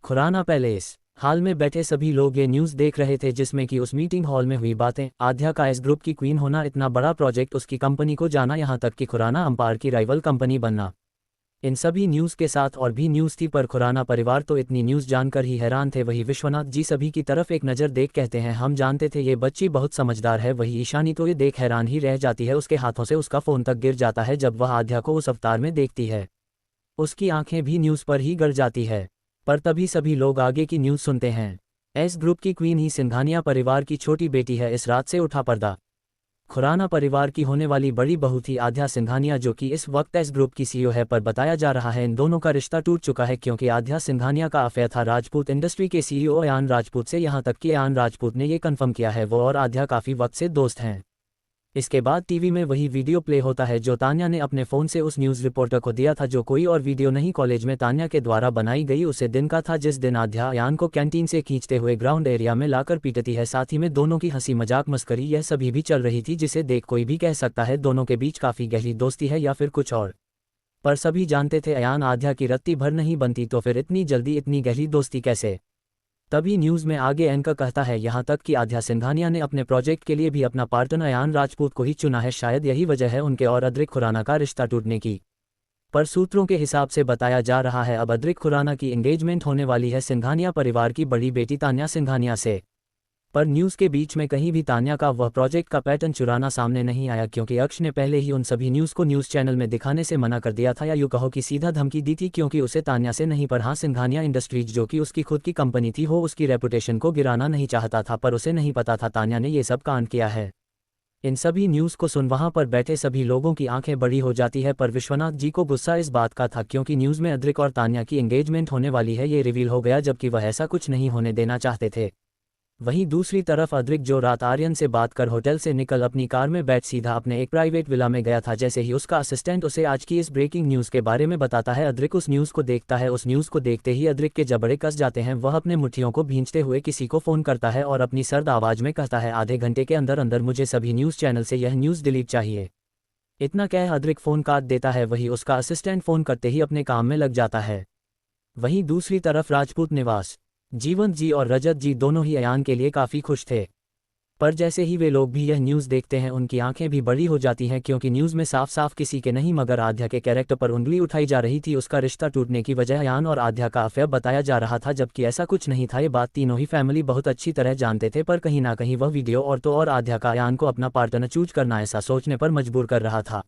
खुराना पैलेस हाल में बैठे सभी लोग ये न्यूज़ देख रहे थे जिसमें कि उस मीटिंग हॉल में हुई बातें, आध्या का एस ग्रुप की क्वीन होना, इतना बड़ा प्रोजेक्ट, उसकी कंपनी को जाना, यहाँ तक कि खुराना अंपायर की राइवल कंपनी बनना। इन सभी न्यूज़ के साथ और भी न्यूज़ थी पर खुराना परिवार तो इतनी न्यूज़ जानकर ही हैरान थे। वही विश्वनाथ जी सभी की तरफ एक नज़र देख कहते हैं हम जानते थे ये बच्ची बहुत समझदार है। वही ईशानी तो ये देख हैरान ही रह जाती है, उसके हाथों से उसका फ़ोन तक गिर जाता है जब वह आध्या को उस अवतार में देखती है। उसकी आंखें भी न्यूज़ पर ही गड़ जाती है। पर तभी सभी लोग आगे की न्यूज़ सुनते हैं। एस ग्रुप की क्वीन ही सिंघानिया परिवार की छोटी बेटी है। इस रात से उठा पर्दा, खुराना परिवार की होने वाली बड़ी बहू थी आध्या सिंघानिया, जो कि इस वक्त एस ग्रुप की सीईओ है। पर बताया जा रहा है इन दोनों का रिश्ता टूट चुका है क्योंकि आध्या सिंघानिया का अफेयर था राजपूत इंडस्ट्री के सीईओ अयान राजपूत से। यहाँ तक कि अयान राजपूत ने ये कन्फर्म किया है वो और आध्या काफ़ी वक्त से दोस्त हैं। इसके बाद टीवी में वही वीडियो प्ले होता है जो तान्या ने अपने फ़ोन से उस न्यूज़ रिपोर्टर को दिया था, जो कोई और वीडियो नहीं कॉलेज में तान्या के द्वारा बनाई गई उसे दिन का था जिस दिन आध्या अयान को कैंटीन से खींचते हुए ग्राउंड एरिया में लाकर पीटती है। साथ ही में दोनों की हंसी मजाक मस्करी यह सभी भी चल रही थी, जिसे देख कोई भी कह सकता है दोनों के बीच काफ़ी गहरी दोस्ती है या फिर कुछ और। पर सभी जानते थे अयान आध्या की रत्ती भर नहीं बनती, तो फिर इतनी जल्दी इतनी गहरी दोस्ती कैसे। तभी न्यूज़ में आगे एंकर कहता है यहाँ तक कि आध्या सिंघानिया ने अपने प्रोजेक्ट के लिए भी अपना पार्टनर अयान राजपूत को ही चुना है, शायद यही वजह है उनके और अद्रिक खुराना का रिश्ता टूटने की। पर सूत्रों के हिसाब से बताया जा रहा है अब अद्रिक खुराना की एंगेजमेंट होने वाली है सिंघानिया परिवार की बड़ी बेटी तान्या सिंघानिया से। पर न्यूज़ के बीच में कहीं भी तान्या का वह प्रोजेक्ट का पैटर्न चुराना सामने नहीं आया, क्योंकि अक्ष ने पहले ही उन सभी न्यूज़ को न्यूज़ चैनल में दिखाने से मना कर दिया था, या यूँ कहो कि सीधा धमकी दी थी, क्योंकि उसे तान्या से नहीं पर हाँ सिंघानिया इंडस्ट्रीज जो कि उसकी खुद की कंपनी थी वो उसकी रेपुटेशन को गिराना नहीं चाहता था, पर उसे नहीं पता था तान्या ने ये सब कांड किया है। इन सभी न्यूज़ को सुन वहां पर बैठे सभी लोगों की आंखें बड़ी हो जाती है, पर विश्वनाथ जी को गुस्सा इस बात का था क्योंकि न्यूज़ में अद्रिक और तान्या की एंगेजमेंट होने वाली है ये रिवील हो गया, जबकि वह ऐसा कुछ नहीं होने देना चाहते थे। वहीं दूसरी तरफ अद्रिक जो रात आर्यन से बात कर होटल से निकल अपनी कार में बैठ सीधा अपने एक प्राइवेट विला में गया था। जैसे ही उसका असिस्टेंट उसे आज की इस ब्रेकिंग न्यूज़ के बारे में बताता है, अद्रिक उस न्यूज़ को देखता है। उस न्यूज़ को देखते ही अद्रिक के जबड़े कस जाते हैं। वह अपने मुट्ठियों को भींचते हुए किसी को फ़ोन करता है और अपनी सर्द आवाज़ में कहता है, आधे घंटे के अंदर अंदर मुझे सभी न्यूज़ चैनल से यह न्यूज़ डिलीट चाहिए। इतना कह अद्रिक फ़ोन काट देता है। वही उसका असिस्टेंट फ़ोन करते ही अपने काम में लग जाता है। वहीं दूसरी तरफ राजपूत निवास जीवंत जी और रजत जी दोनों ही अयान के लिए काफ़ी खुश थे, पर जैसे ही वे लोग भी यह न्यूज़ देखते हैं उनकी आंखें भी बड़ी हो जाती हैं, क्योंकि न्यूज़ में साफ साफ किसी के नहीं मगर आध्या के कैरेक्टर पर उंगली उठाई जा रही थी। उसका रिश्ता टूटने की वजह अयान और आध्या का अफेयर बताया जा रहा था, जबकि ऐसा कुछ नहीं था। ये बात तीनों ही फैमिली बहुत अच्छी तरह जानते थे, पर कहीं ना कहीं वह वीडियो और आध्या का अयान को अपना पार्टनर चूज करना ऐसा सोचने पर मजबूर कर रहा था।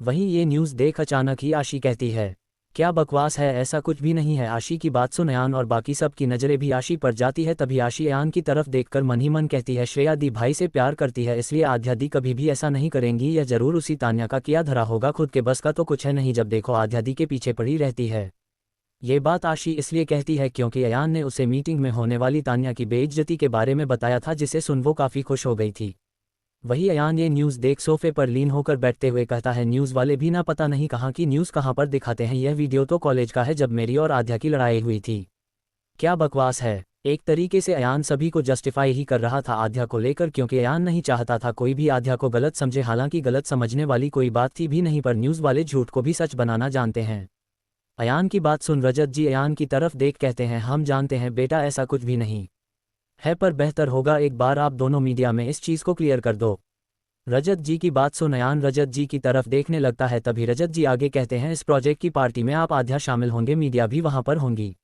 वहीं ये न्यूज़ देख अचानक ही आशी कहती है, क्या बकवास है, ऐसा कुछ भी नहीं है। आशी की बात सुन अयान और बाकी सब की नज़रें भी आशी पर जाती है। तभी आशी अयान की तरफ देखकर मन ही मन कहती है, श्रेया दी भाई से प्यार करती है, इसलिए आध्या दी कभी भी ऐसा नहीं करेंगी। यह जरूर उसी तान्या का किया धरा होगा, खुद के बस का तो कुछ है नहीं, जब देखो आध्या दी के पीछे पड़ी रहती है। ये बात आशी इसलिए कहती है क्योंकि अयान ने उसे मीटिंग में होने वाली तान्या की बेइज्जती के बारे में बताया था, जिसे सुन वो काफ़ी खुश हो गई थी। वही अयान ये न्यूज़ देख सोफे पर लीन होकर बैठते हुए कहता है, न्यूज़ वाले भी ना पता नहीं कहाँ की न्यूज़ कहाँ पर दिखाते हैं। यह वीडियो तो कॉलेज का है जब मेरी और आध्या की लड़ाई हुई थी। क्या बकवास है। एक तरीके से अयान सभी को जस्टिफाई ही कर रहा था आध्या को लेकर, क्योंकि अयान नहीं चाहता था कोई भी आध्या को गलत समझे। हालांकि गलत समझने वाली कोई बात थी भी नहीं, पर न्यूज़ वाले झूठ को भी सच बनाना जानते हैं। अयान की बात सुन रजत जी अयान की तरफ देख कहते हैं, हम जानते हैं बेटा ऐसा कुछ भी नहीं है, पर बेहतर होगा एक बार आप दोनों मीडिया में इस चीज़ को क्लियर कर दो। रजत जी की बात सुन अयान रजत जी की तरफ देखने लगता है। तभी रजत जी आगे कहते हैं, इस प्रोजेक्ट की पार्टी में आप आध्या शामिल होंगे, मीडिया भी वहां पर होंगी,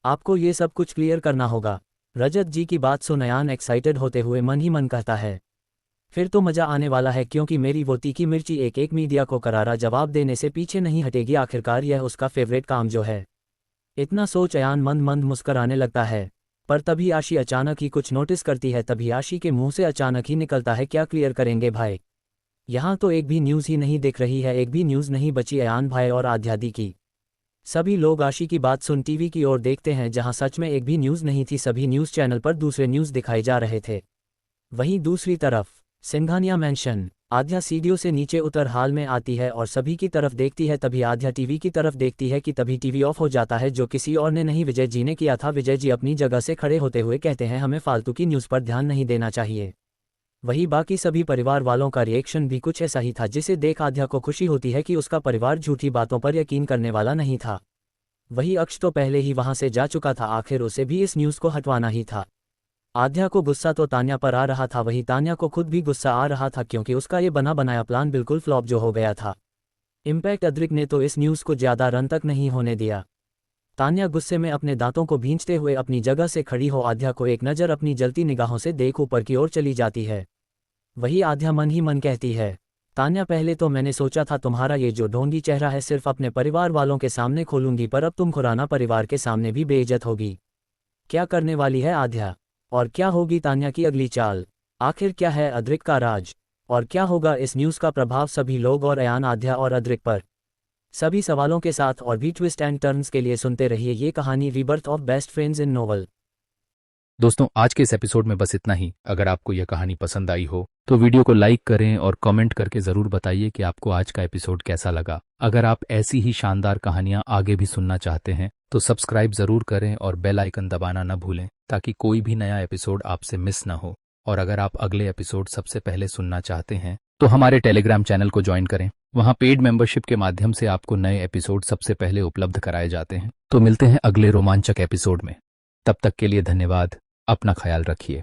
आपको ये सब कुछ क्लियर करना होगा। रजत जी की बात सुन अयान एक्साइटेड होते हुए मन ही मन कहता है, फिर तो मज़ा आने वाला है, क्योंकि मेरी वो तीखी मिर्ची एक एक मीडिया को करारा जवाब देने से पीछे नहीं हटेगी। आखिरकार यह उसका फेवरेट काम जो है। इतना सोच अयान मंद मंद मुस्कराने लगता है, पर तभी आशी अचानक ही कुछ नोटिस करती है। तभी आशी के मुंह से अचानक ही निकलता है, क्या क्लियर करेंगे भाई, यहाँ तो एक भी न्यूज़ ही नहीं दिख रही है, एक भी न्यूज़ नहीं बची अयान भाई और आध्या दी की। सभी लोग आशी की बात सुन टीवी की ओर देखते हैं, जहाँ सच में एक भी न्यूज़ नहीं थी। सभी न्यूज़ चैनल पर दूसरे न्यूज़ दिखाए जा रहे थे। वहीं दूसरी तरफ सिंघानिया मैंशन आध्या सीढ़ियों से नीचे उतर हाल में आती है और सभी की तरफ देखती है। तभी आध्या टीवी की तरफ देखती है कि तभी टीवी ऑफ हो जाता है, जो किसी और ने नहीं विजय जी ने किया था। विजय जी अपनी जगह से खड़े होते हुए कहते हैं, हमें फालतू की न्यूज़ पर ध्यान नहीं देना चाहिए। वही बाकी सभी परिवार वालों का रिएक्शन भी कुछ ऐसा ही था, जिसे देख आध्या को खुशी होती है कि उसका परिवार झूठी बातों पर यकीन करने वाला नहीं था। वही अक्ष तो पहले ही वहां से जा चुका था, आखिर उसे भी इस न्यूज़ को हटवाना ही था। आध्या को गुस्सा तो तान्या पर आ रहा था, वही तान्या को खुद भी गुस्सा आ रहा था, क्योंकि उसका ये बना बनाया प्लान बिल्कुल फ्लॉप जो हो गया था। इम्पैक्ट अद्रिक ने तो इस न्यूज़ को ज़्यादा रन तक नहीं होने दिया। तान्या गुस्से में अपने दांतों को भींचते हुए अपनी जगह से खड़ी हो आध्या को एक नज़र अपनी जलती निगाहों से देख ऊपर की ओर चली जाती है। वही आध्या मन ही मन कहती है, तान्या पहले तो मैंने सोचा था तुम्हारा ये जो ढोंगी चेहरा है सिर्फ अपने परिवार वालों के सामने खोलूंगी, पर अब तुम खुराना परिवार के सामने भी बेइज्जत होगी। क्या करने वाली है आध्या, और क्या होगी तान्या की अगली चाल, आखिर क्या है अद्रिक का राज, और क्या होगा इस न्यूज़ का प्रभाव सभी लोग और अयान आध्या और अद्रिक पर। सभी सवालों के साथ और भी ट्विस्ट एंड टर्न्स के लिए सुनते रहिए ये कहानी rebirth of best friends in novel. दोस्तों आज के इस एपिसोड में बस इतना ही। अगर आपको यह कहानी पसंद आई हो तो वीडियो को लाइक करें और कमेंट करके ज़रूर बताइए कि आपको आज का एपिसोड कैसा लगा। अगर आप ऐसी ही शानदार कहानियां आगे भी सुनना चाहते हैं तो सब्सक्राइब ज़रूर करें और बेल आइकन दबाना न भूलें, ताकि कोई भी नया एपिसोड आपसे मिस ना हो। और अगर आप अगले एपिसोड सबसे पहले सुनना चाहते हैं तो हमारे टेलीग्राम चैनल को ज्वाइन करें। वहाँ पेड मेंबरशिप के माध्यम से आपको नए एपिसोड सबसे पहले उपलब्ध कराए जाते हैं। तो मिलते हैं अगले रोमांचक एपिसोड में, तब तक के लिए धन्यवाद, अपना ख्याल रखिए।